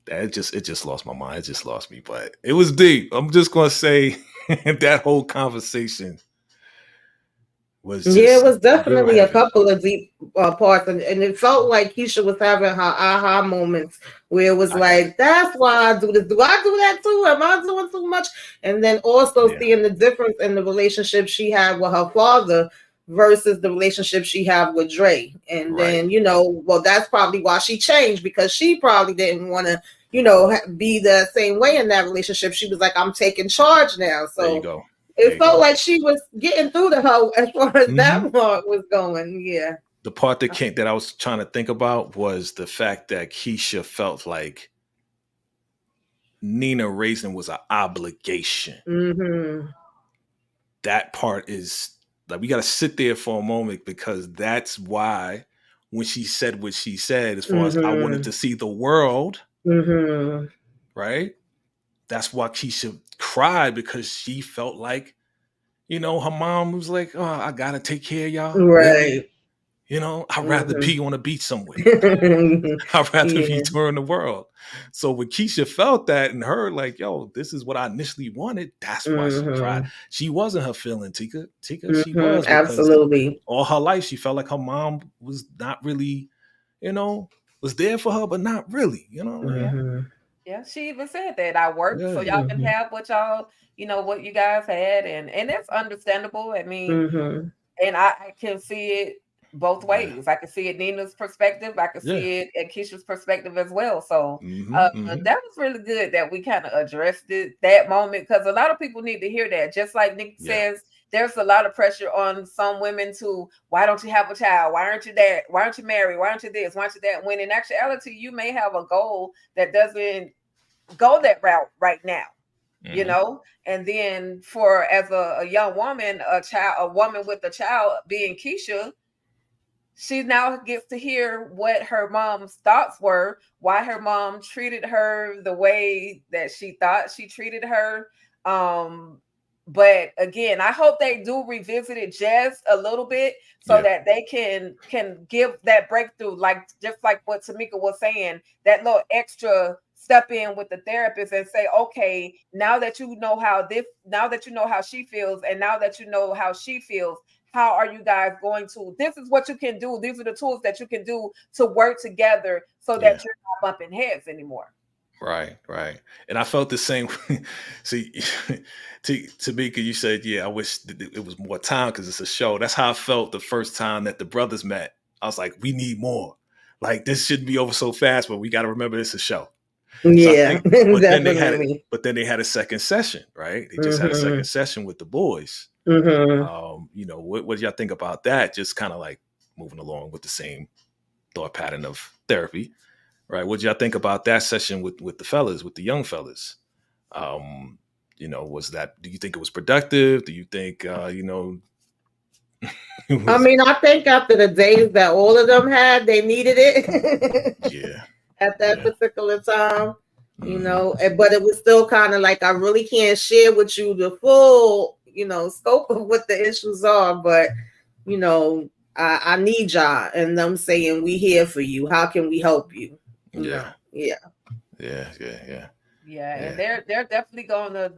A: it just lost my mind. It just lost me, but it was deep. I'm just gonna say that whole conversation was just,
D: it was definitely a couple of deep parts, and it felt like Keisha was having her aha moments where it was like, that's why I do this. Do I do that too? Am I doing too much? And then also seeing the difference in the relationship she had with her father versus the relationship she had with Dre. And then, you know, well, that's probably why she changed, because she probably didn't want to, you know, be the same way in that relationship. She was like, I'm taking charge now. So
A: there you go.
D: It felt like she was getting through to her as far as that part was going. Yeah.
A: The part that I was trying to think about was the fact that Keisha felt like Nina raising was an obligation. That part is like, we got to sit there for a moment, because that's why when she said what she said, as far as I wanted to see the world, right? That's why Keisha cried, because she felt like, you know, her mom was like, oh, I got to take care of y'all.
D: Right.
A: Really? You know, I'd rather be on a beach somewhere. I'd rather be touring the world. So when Keisha felt that and heard like, yo, this is what I initially wanted, that's why she cried. She wasn't her feeling, Tika. She was.
D: Absolutely.
A: All her life, she felt like her mom was not really, you know, was there for her, but not really, you know?
B: Yeah, she even said that I worked so y'all can have what y'all, you know, what you guys had. And that's understandable. I mean, and I can see it both ways. I could see it Nina's perspective. I could see it at Keisha's perspective as well. So that was really good that we kind of addressed it that moment, because a lot of people need to hear that. Just like Nick says, there's a lot of pressure on some women to, why don't you have a child? Why aren't you that? Why aren't you married? Why aren't you this? Why aren't you that? When in actuality, you may have a goal that doesn't go that route right now. You know, and then for as a young woman, a woman with a child being Keisha, she now gets to hear what her mom's thoughts were, why her mom treated her the way that she thought she treated her. But again, I hope they do revisit it just a little bit so that they can give that breakthrough, like just like what Tamika was saying, that little extra step in with the therapist and say, okay, now that you know how she feels, and now that you know how she feels, how are you guys going to, this is what you can do. These are the tools that you can do to work together so that you're not bumping heads anymore.
A: Right. And I felt the same. See, Tamika, you said, I wish it was more time because it's a show. That's how I felt the first time that the brothers met. I was like, we need more. Like, this shouldn't be over so fast, but we got to remember it's a show.
D: Yeah,
A: but then they had a second session, right? They just had a second session with the boys. You know, what did y'all think about that? Just kind of like moving along with the same thought pattern of therapy, right? What did y'all think about that session with the fellas, with the young fellas? You know, do you think it was productive? Do you think, you know?
D: I mean, I think after the days that all of them had, they needed it. At that particular time, you know, but it was still kind of like, I really can't share with you the full, you know, scope of what the issues are, but, you know, I need y'all, and them saying, we here for you. How can we help you?
A: Yeah.
B: And they're definitely going to,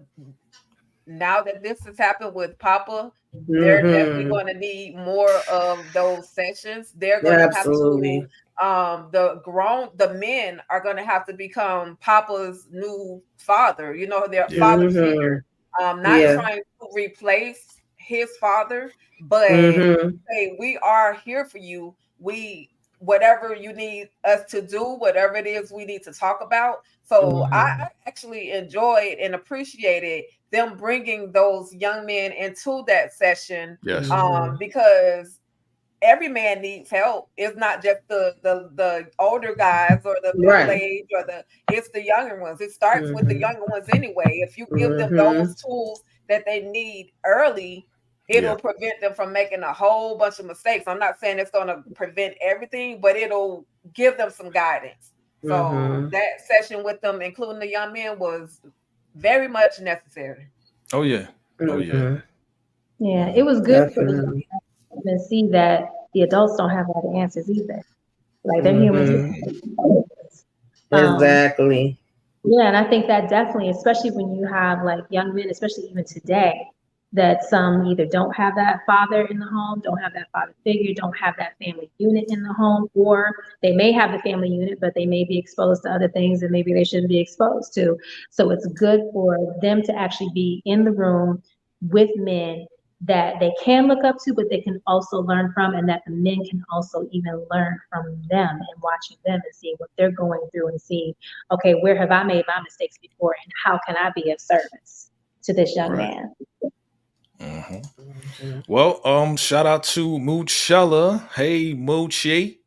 B: now that this has happened with Papa, they're definitely going to need more of those sessions. They're going to have to, the men are going to have to become Papa's new father, you know, their father figure. Not trying to replace his father, but hey, we are here for you. Whatever you need us to do, whatever it is we need to talk about. So I actually enjoyed and appreciated them bringing those young men into that session, because every man needs help. It's not just the older guys or the middle age or it's the younger ones. It starts with the younger ones anyway. If you give them those tools that they need early, it'll prevent them from making a whole bunch of mistakes. I'm not saying it's going to prevent everything, but it'll give them some guidance. So that session with them, including the young men, was very much necessary.
A: Oh yeah.
C: Yeah, it was good for them to see that the adults don't have all the answers either. Like, they're humans.
D: Exactly.
C: Yeah, and I think that definitely, especially when you have like young men, especially even today, that some either don't have that father in the home, don't have that father figure, don't have that family unit in the home, or they may have the family unit, but they may be exposed to other things that maybe they shouldn't be exposed to. So it's good for them to actually be in the room with men that they can look up to, but they can also learn from, and that the men can also even learn from them, and watching them and seeing what they're going through and seeing, okay, where have I made my mistakes before, and how can I be of service to this young man?
A: Well, shout out to Moochella. Hey, Moochie.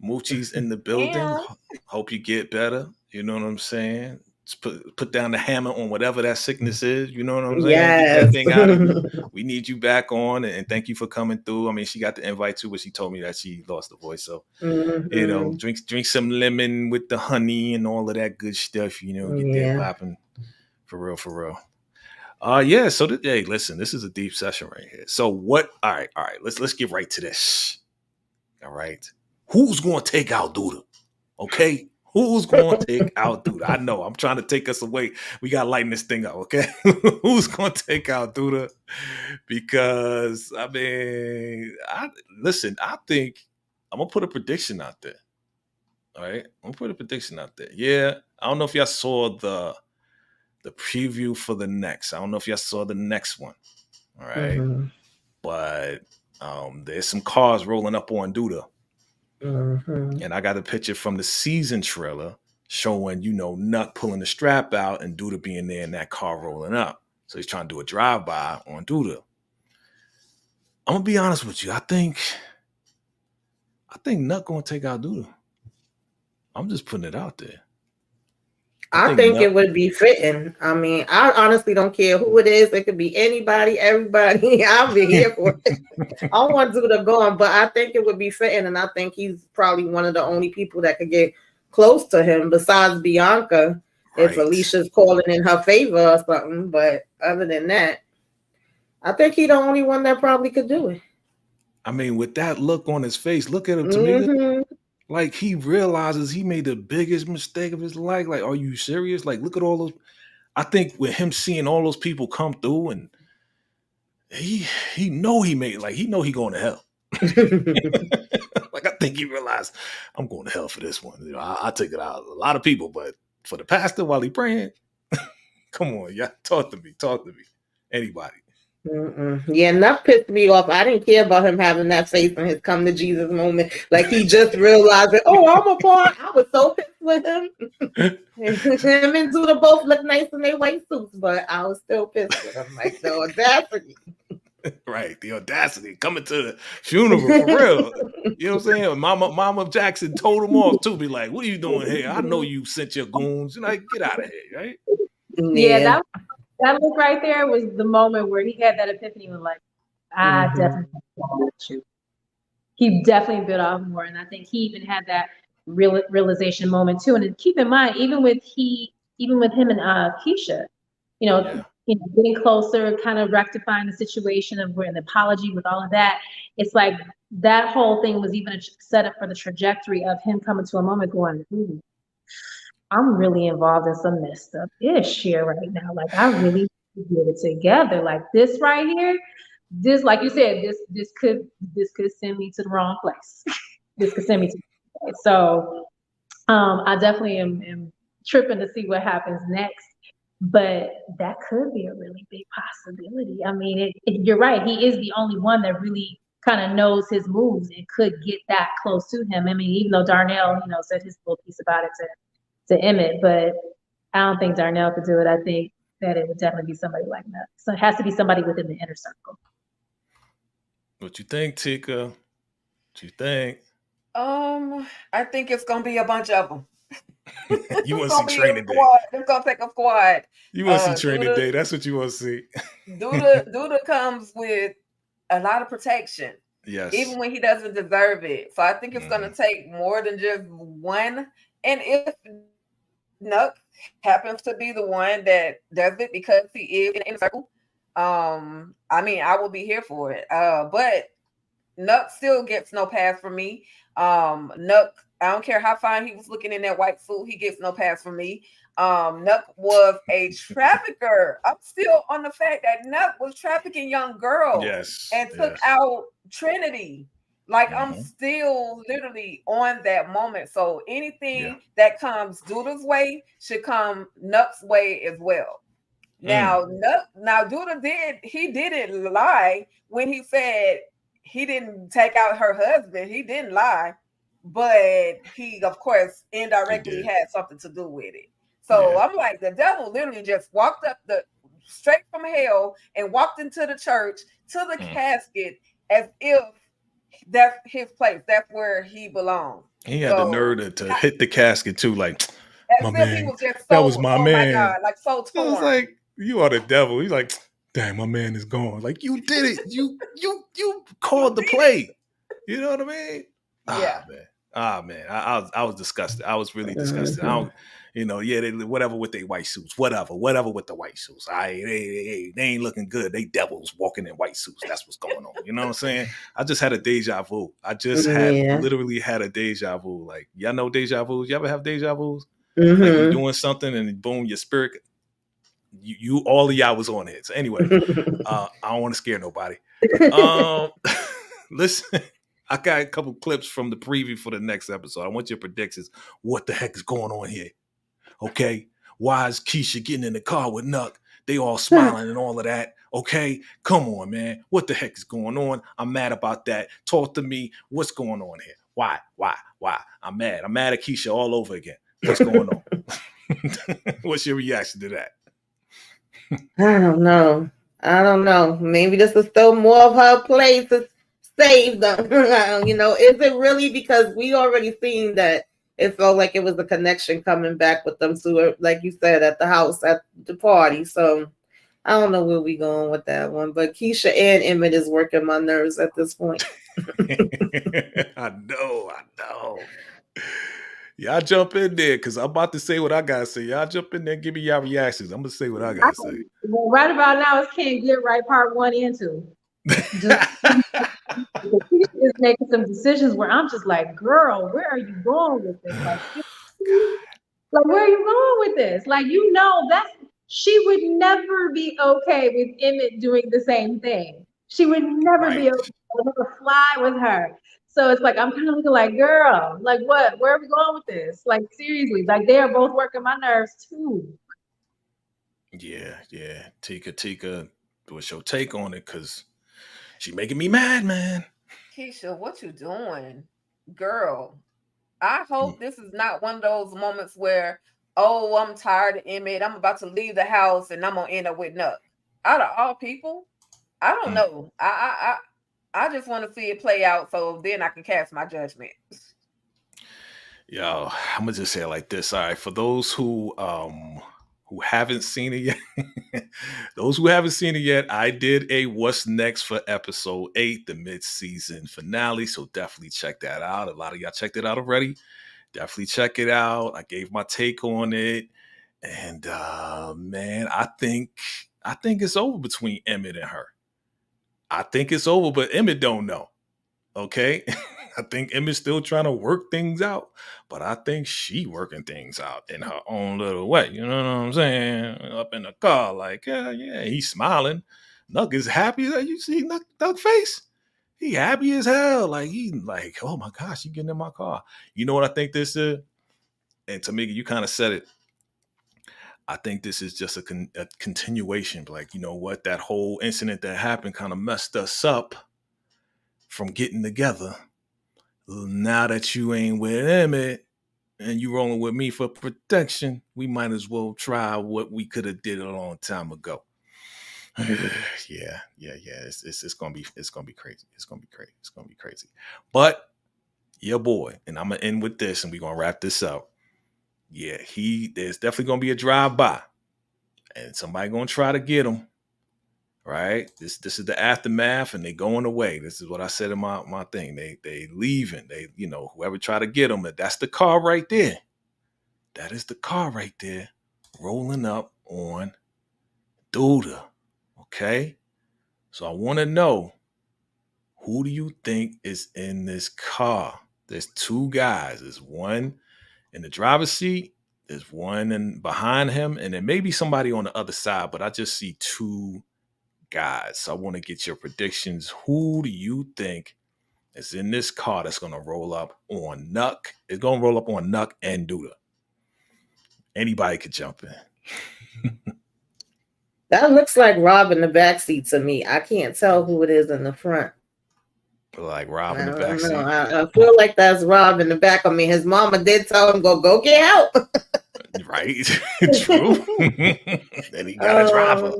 A: Moochie's in the building. Hope you get better. You know what I'm saying? Just put down the hammer on whatever that sickness is. You know what I'm saying? Get that thing out of you. We need you back on, and thank you for coming through. I mean, she got the invite too, but she told me that she lost the voice. So, you know, drink some lemon with the honey and all of that good stuff. You know, get that popping. For real. So hey, listen, this is a deep session right here. So what? All right. Let's get right to this. All right. Who's going to take out Douda? Okay. Who's going to take out Douda? I know I'm trying to take us away. We got to lighten this thing up. Okay. Who's going to take out Douda? Because I mean, I think I'm going to put a prediction out there. All right. I'm going to put a prediction out there. Yeah. I don't know if y'all saw the preview for the next. I don't know if y'all saw the next one. All right. But There's some cars rolling up on Duda.
D: Mm-hmm.
A: And I got a picture from the season trailer showing, Nuck pulling the strap out and Duda being there in that car rolling up. So he's trying to do a drive-by on Duda. I'm gonna be honest with you. I think Nuck gonna take out Duda. I'm just putting it out there.
D: I think it would be fitting. I mean, I honestly don't care who it is. It could be anybody, everybody. I'll be here for it. I want Duda going, but I think it would be fitting, and I think he's probably one of the only people that could get close to him besides Bianca, if Alicia's calling in her favor or something. But other than that, I think he's the only one that probably could do it.
A: I mean, with that look on his face, look at him, Tamika. Like, he realizes he made the biggest mistake of his life. Like, are you serious? Like, look at all those. I think with him seeing all those people come through, and he know he made, like, he know he going to hell. Like, I think he realized, I'm going to hell for this one. I take it out a lot of people, but for the pastor while he praying, come on, yeah, talk to me. Anybody.
D: Yeah, and that pissed me off. I didn't care about him having that face in his come to Jesus moment. Like, he just realized that, I'm a part. I was so pissed with him. Him and Duda both look nice in their white suits, but I was still pissed with him. Like, the audacity.
A: Right, the audacity coming to the funeral for real. You know what I'm saying? Mama Jackson told him off too. Be like, "What are you doing here? I know you sent your goons. Like, get out of here, right?"
C: Yeah, that look right there was the moment where he had that epiphany. Was like, I definitely want you. He definitely bit off more, and I think he even had that realization moment too. And keep in mind, even with him and Keisha, getting closer, kind of rectifying the situation of where an apology with all of that. It's like that whole thing was even a setup for the trajectory of him coming to a moment going, I'm really involved in some messed up ish here right now. Like, I really need to get it together. Like, this right here, this, like you said, this could send me to the wrong place. This could send me to the wrong place. So I definitely am tripping to see what happens next. But that could be a really big possibility. I mean, you're right. He is the only one that really kind of knows his moves and could get that close to him. I mean, even though Darnell, said his little piece about it to Emmett, but I don't think Darnell could do it. I think that it would definitely be somebody like that. So it has to be somebody within the inner circle.
A: What you think, Tika? What you think?
B: I think it's gonna be a bunch of them.
A: You want to see Training Day?
B: It's gonna take a squad.
A: You want to see Training Day? That's what you want to see.
B: Duda comes with a lot of protection.
A: Yes.
B: Even when he doesn't deserve it. So I think it's gonna take more than just one. And if Nuck happens to be the one that does it because he is in the circle, I mean, I will be here for it. But Nuck still gets no pass from me. Nuck, I don't care how fine he was looking in that white suit, he gets no pass from me. Nuck was a trafficker. I'm still on the fact that Nuck was trafficking young girls and took out Trinity. Like, I'm still literally on that moment. So anything that comes Duda's way should come Nuck's way as well. Now, Duda didn't lie when he said he didn't take out her husband. He didn't lie, but he, of course, indirectly had something to do with it. So I'm like, the devil literally just walked up straight from hell and walked into the church to the casket as if that's his place. That's where he belonged.
A: He had the nerve to hit the casket too, like, my man. He was just
B: that was my man. My God, like, so torn.
A: I was like, you are the devil. He's like, dang, my man is gone. Like, you did it. You called the play. You know what I mean?
B: Yeah.
A: Man. I was disgusted. I was really disgusted. Whatever with their white suits. Whatever with the white suits. They ain't looking good. They devils walking in white suits. That's what's going on. You know what I'm saying? I just had a deja vu. Literally had a deja vu. Like, y'all know deja vus? You ever have deja vus? Like, you're doing something and boom, your spirit, you all of y'all was on it. So anyway, I don't want to scare nobody. Listen, I got a couple clips from the preview for the next episode. I want your predictions. What the heck is going on here? Okay, why is Keisha getting in the car with Nuck? They all smiling and all of that. Okay, come on, man. What the heck is going on? I'm mad about that. Talk to me. What's going on here? Why? I'm mad. I'm mad at Keisha all over again. What's going on? What's your reaction to that?
D: I don't know. Maybe this is still more of her play to save them. Is it really? Because we already seen that it felt like it was a connection coming back with them two, like you said, at the house, at the party. So I don't know where we going with that one. But Keisha and Emmett is working my nerves at this point.
A: I know. Y'all jump in there because I'm about to say what I gotta say. Y'all jump in there and give me y'all reactions. I'm gonna say what I gotta say.
C: Well, right about now, it's Can't Get Right Part 1 and 2. Keisha is making some decisions where I'm just like, girl, where are you going with this? Like where are you going with this? Like, that she would never be okay with Emmett doing the same thing. She would never be okay, never fly with her. So it's like, I'm kind of looking like, girl, like what? Where are we going with this? Like, seriously, like they are both working my nerves too.
A: Yeah. Tika, what's your take on it? Because she making me mad, man.
B: Keisha, what you doing? Girl, I hope this is not one of those moments where, oh, I'm tired of Emmett. I'm about to leave the house and I'm going to end up with Nuck. Out of all people, I don't know. I just want to see it play out so then I can cast my judgment.
A: Yo, I'm gonna just say it like this. All right, for those who haven't seen it yet, I did a What's Next for episode 8, the mid-season finale. So definitely check that out. A lot of y'all checked it out already. Definitely check it out. I gave my take on it, and man, I think it's over between Emmett and her. I think it's over, but Emmett don't know. Okay. I think Emmett's still trying to work things out, but I think she working things out in her own little way. You know what I'm saying? Up in the car, like, yeah, he's smiling. Nuck is happy. That you see Nuck face. He happy as hell. Like, he like, oh my gosh, you getting in my car. You know what I think this is? And Tamika, you kind of said it. I think this is just a continuation. Like, you know what? That whole incident that happened kind of messed us up from getting together. Now that you ain't with Emmett and you rolling with me for protection, we might as well try what we could have did a long time ago. Yeah. It's gonna be crazy. It's gonna be crazy. But your boy, and I'm gonna end with this, and we're gonna wrap this up. Yeah, there's definitely gonna be a drive-by, and somebody gonna try to get him. Right? This is the aftermath, and they going away. This is what I said in my thing. They leaving. They, whoever try to get them, that's the car right there. That is the car right there, rolling up on Douda. Okay? So I want to know, who do you think is in this car? There's two guys. There's one in the driver's seat. There's one behind him, and there may be somebody on the other side, but I just see two guys. So I want to get your predictions. Who do you think is in this car that's going to roll up on Nuck? It's going to roll up on Nuck and Douda. Anybody could jump in.
D: That looks like Rob in the backseat to me. I can't tell who it is in the front.
A: Like Rob in the backseat.
D: I feel like that's Rob in the back. I mean, his mama did tell him, go get help.
A: Right. True. Then he got a driver.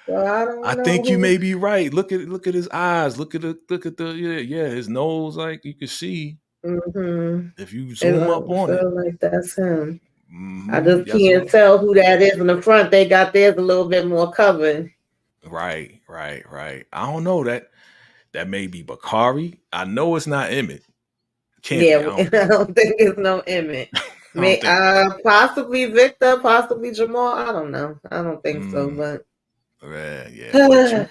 A: So I think you may be right. Look at his eyes. Look at the his nose. Like, you can see.
D: Mm-hmm.
A: If you zoom up on it,
D: like that's him. Mm-hmm. I just can't tell who that is in the front. They got theirs a little bit more covered.
A: Right. I don't know that may be Bakari. I know it's not Emmett.
D: I don't think it's no Emmett. Possibly Victor, possibly Jamal. I don't know. I don't think so, but
A: yeah.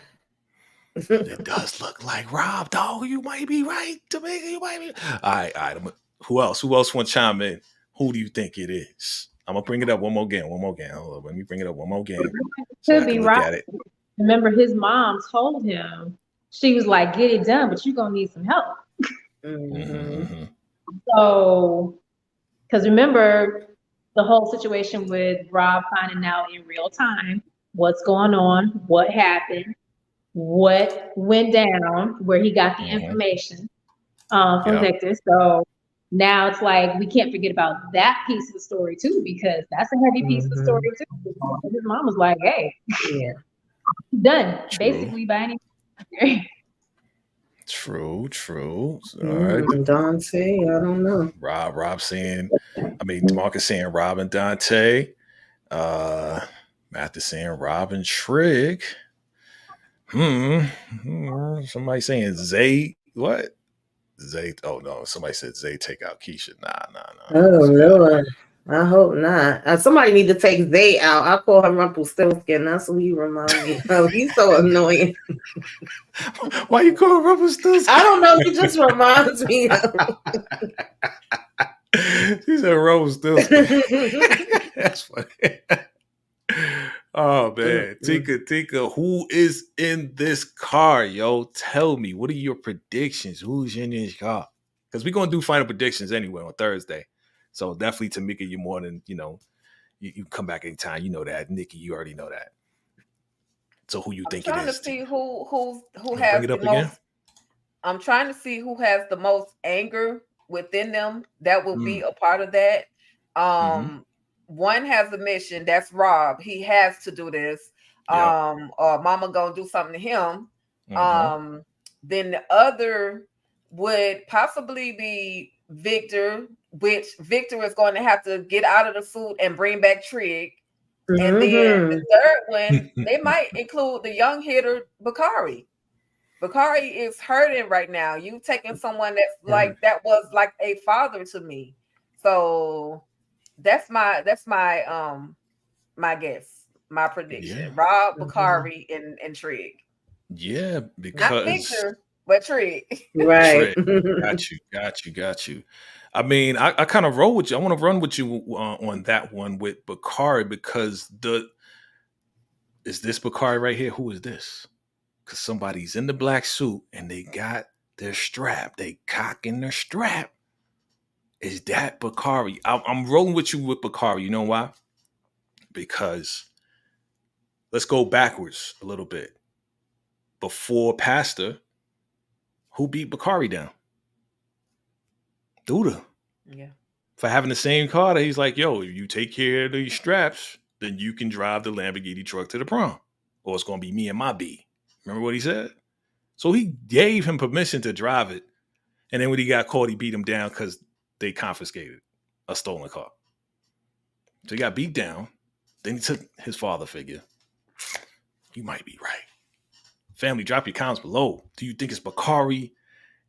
A: It does look like Rob, dog. You might be right, Tamika. You might be. All right. Who else want to chime in? Who do you think it is? I'm gonna bring it up one more again. Hold on, let me bring it up one more again.
C: Could be right. Remember, his mom told him, she was like, "Get it done, but you're gonna need some help." Mm-hmm. So, because remember the whole situation with Rob finding out in real time what's going on, what happened, what went down, where he got the information from Victor. So now it's like we can't forget about that piece of the story too, because that's a heavy piece of the story too. His mom was like, "Hey, done basically by any."
A: True. All
D: right. Dante, I don't know.
A: Rob saying, DeMarcus saying Rob and Dante. Matt is saying Rob and Trig. Somebody saying Zay. What? Zay. Oh no, somebody said Zay take out Keisha. Nah.
D: Oh Lord. I hope not. Somebody need to take Zay out. I call him Rumpelstiltskin. That's what he reminds me of. He's so annoying.
A: Why you call him Rumpelstiltskin?
D: I don't know. He just reminds me of.
A: She said Rumpelstiltskin. That's funny. Oh man, Tika, who is in this car, yo? Tell me, what are your predictions? Who's in this car? Because we're gonna do final predictions anyway on Thursday. So definitely, Tamika, you're more than you come back anytime. You know that, Nikki, you already know that. So who you think it is?
B: I'm trying to see who has the most. I'm trying to see who has the most anger within them. That will be a part of that. One has a mission. That's Rob. He has to do this. Or Mama gonna do something to him. Then the other would possibly be Victor, which Victor is going to have to get out of the suit and bring back Trig. And then the third one, they might include the young hitter Bakari. Bakari is hurting right now. You taking someone that's that was like a father to me. So that's my my guess, my prediction. Rob, Bakari, and Trig.
A: Yeah, because
B: not Victor, but Trig.
D: Right.
A: Got you. I mean, I kind of roll with you. I want to run with you on that one with Bakari because is this Bakari right here? Who is this? Because somebody's in the black suit and they got their strap. They cocking their strap. Is that Bakari? I'm rolling with you with Bakari. You know why? Because let's go backwards a little bit. Before Pastor, who beat Bakari down? Duda.
B: Yeah.
A: For having the same car that he's like, yo, if you take care of these straps, then you can drive the Lamborghini truck to the prom. Or it's going to be me and my B. Remember what he said? So he gave him permission to drive it. And then when he got caught, he beat him down because they confiscated a stolen car. So he got beat down. Then he took his father figure. You might be right. Family, drop your comments below. Do you think it's Bakari?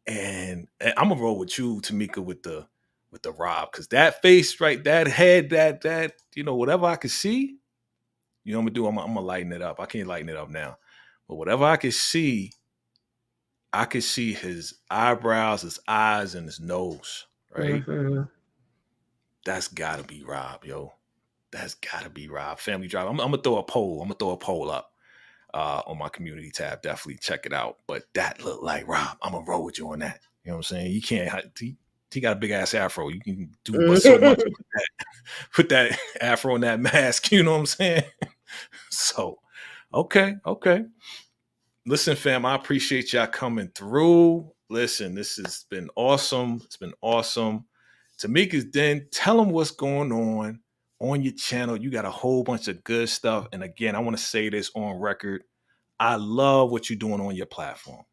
A: And I'm gonna roll with you, Tamika, with the Rob, because that face, right, that head, that whatever I could see, I'm gonna do. I'm gonna lighten it up. I can't lighten it up now, but whatever I could see his eyebrows, his eyes, and his nose. Right, that's gotta be Rob, yo. That's gotta be Rob. Family Drive. I'm gonna throw a poll. I'm gonna throw a poll up on my community tab. Definitely check it out. But that looked like Rob. I'm gonna roll with you on that. You know what I'm saying? You can't. He got a big ass afro. You can do so much with that afro and that mask. You know what I'm saying? So, okay. Listen, fam, I appreciate y'all coming through. Listen, this has been awesome. It's been awesome. Tamika's Den, tell them what's going on your channel. You got a whole bunch of good stuff. And again, I want to say this on record. I love what you're doing on your platform.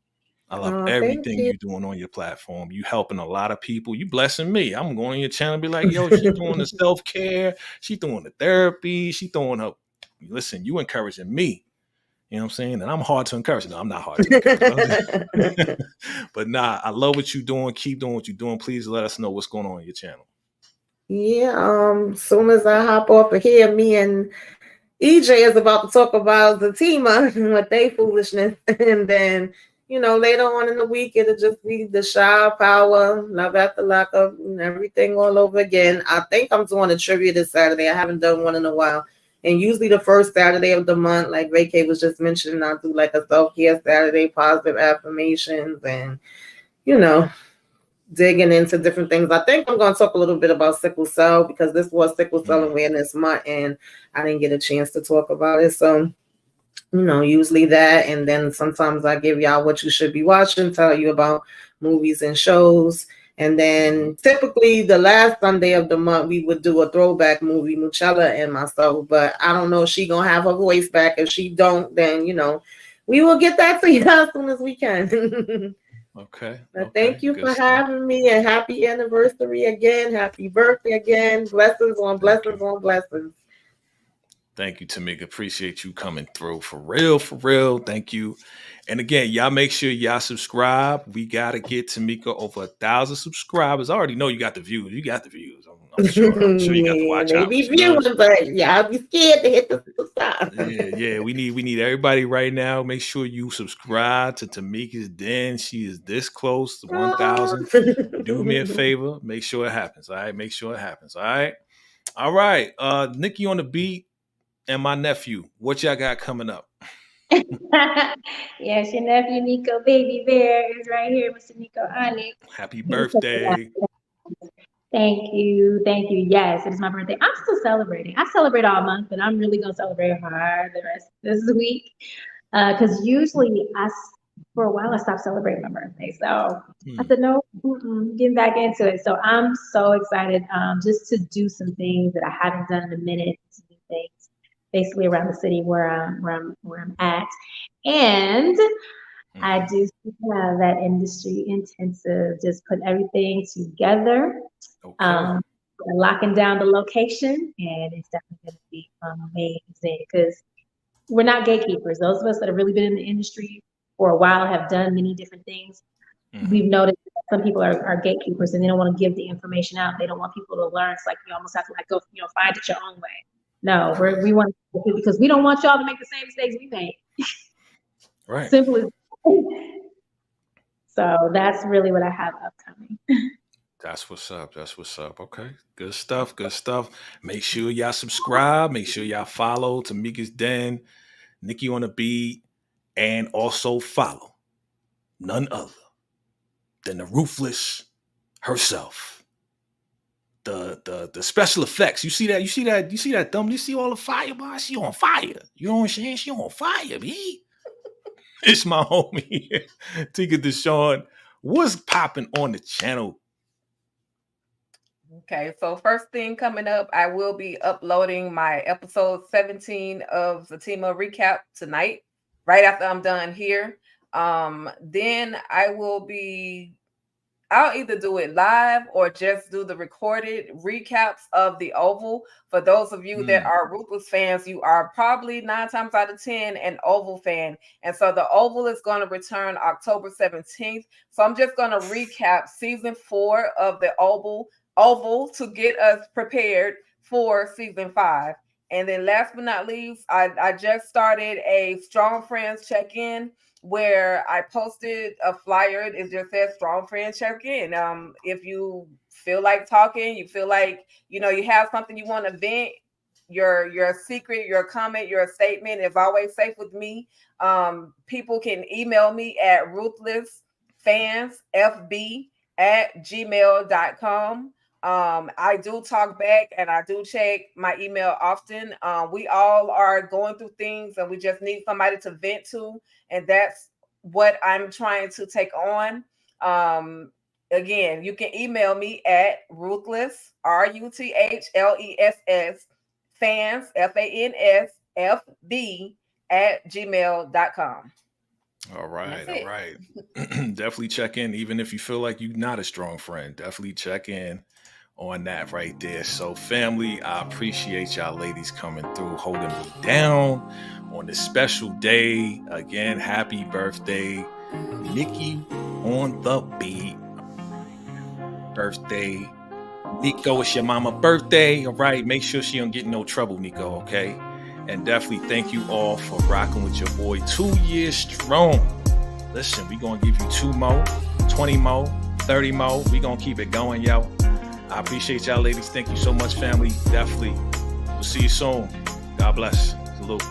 A: I love everything you're doing on your platform. You helping a lot of people. You blessing me. I'm going on your channel and be like, yo, she's doing the self-care. She doing the therapy. She throwing up. Listen, you encouraging me. You know what I'm saying? And I'm hard to encourage. No, I'm not hard to encourage. But nah, I love what you're doing. Keep doing what you're doing. Please let us know what's going on your channel.
D: Yeah, soon as I hop off of here, me and EJ is about to talk about the Zatima and what they foolishness. And then, later on in the week, it'll just be the Shy Power, Love After Lockup, and everything all over again. I think I'm doing a trivia this Saturday. I haven't done one in a while. And usually the first Saturday of the month, like Ray K was just mentioning, I'll do like a self-care Saturday, positive affirmations, and, digging into different things. I think I'm going to talk a little bit about sickle cell because this was Sickle Cell Awareness Month and I didn't get a chance to talk about it. So usually that. And then sometimes I give y'all what you should be watching, tell you about movies and shows. And then typically the last Sunday of the month, we would do a throwback movie, Muchella and myself. But I don't know if she gonna have her voice back. If she don't, then, we will get that to you as soon as we can.
A: Okay.
D: But thank you for having me, and happy anniversary again. Happy birthday again. Blessings on blessings on blessings.
A: Thank you, Tamika. Appreciate you coming through. For real, for real. Thank you. And again, y'all make sure y'all subscribe. We got to get Tamika over 1,000 subscribers. I already know you got the views. You got the views. I'm sure you got to watch out.
D: Maybe viewers, but y'all be scared to hit the subscribe.
A: Yeah. We need everybody right now. Make sure you subscribe to Tamika's Den. She is this close to 1,000. Do me a favor. Make sure it happens. All right. Make sure it happens. All right. All right. Nikki on the beat. And my nephew, what y'all got coming up?
C: Yes, your nephew Nico Baby Bear is right here, Mr. Nico Onyx.
A: Happy birthday.
C: Thank you. Yes, it is my birthday. I'm still celebrating. I celebrate all month, but I'm really going to celebrate hard the rest of this week. Because usually for a while, I stopped celebrating my birthday. So I said, no, getting back into it. So I'm so excited just to do some things that I haven't done in a minute, some new things. Basically around the city where I'm at, and I do have that industry intensive, just put everything together, locking down the location, and it's definitely going to be amazing because we're not gatekeepers. Those of us that have really been in the industry for a while have done many different things. We've noticed that some people are gatekeepers and they don't want to give the information out. They don't want people to learn. It's like you almost have to go, find it your own way. No, we want to, because we don't want y'all to make the same mistakes we made.
A: Right.
C: Simple as. So that's really what I have upcoming.
A: That's what's up. Okay. Good stuff. Make sure y'all subscribe. Make sure y'all follow Tamika's Den, Nikki on the Beat, and also follow none other than the Ruthless herself. The special effects. You see that thumb? You see all the fire, boy? She on fire. You know what I'm saying? She on fire, B. It's my homie, Tika Deshawn. What's popping on the channel?
B: Okay, so first thing coming up, I will be uploading my episode 17 of Zatima Recap tonight, right after I'm done here. Then I'll either do it live or just do the recorded recaps of the Oval. For those of you that are Ruthless fans, you are probably 9 times out of 10 an Oval fan. And so the Oval is going to return October 17th. So I'm just going to recap season 4 of the Oval to get us prepared for season 5. And then last but not least, I just started a Strong Friends check-in where I posted a flyer. It just says Strong Friends check-in. If you feel like talking, you feel like, you have something you want to vent, your secret, your comment, your statement is always safe with me. People can email me at ruthlessfansfb@gmail.com. I do talk back and I do check my email often. We all are going through things and we just need somebody to vent to. And that's what I'm trying to take on. Again, you can email me at ruthless, RUTHLESS, fans, FANSFB @gmail.com.
A: All right. Definitely check in, even if you feel like you're not a strong friend. Definitely check in on that right there. So family, I appreciate y'all ladies coming through, holding me down on this special day. Again, happy birthday, Nikki on the Beat. Birthday, Nico. It's your mama birthday. All right, make sure she don't get in no trouble, Nico. Okay. And definitely thank you all for rocking with your boy 2 years strong. Listen, we're going to give you 2 more, 20 more, 30 more. We're going to keep it going, yo. I appreciate y'all ladies. Thank you so much, family. Definitely. We'll see you soon. God bless. Salute.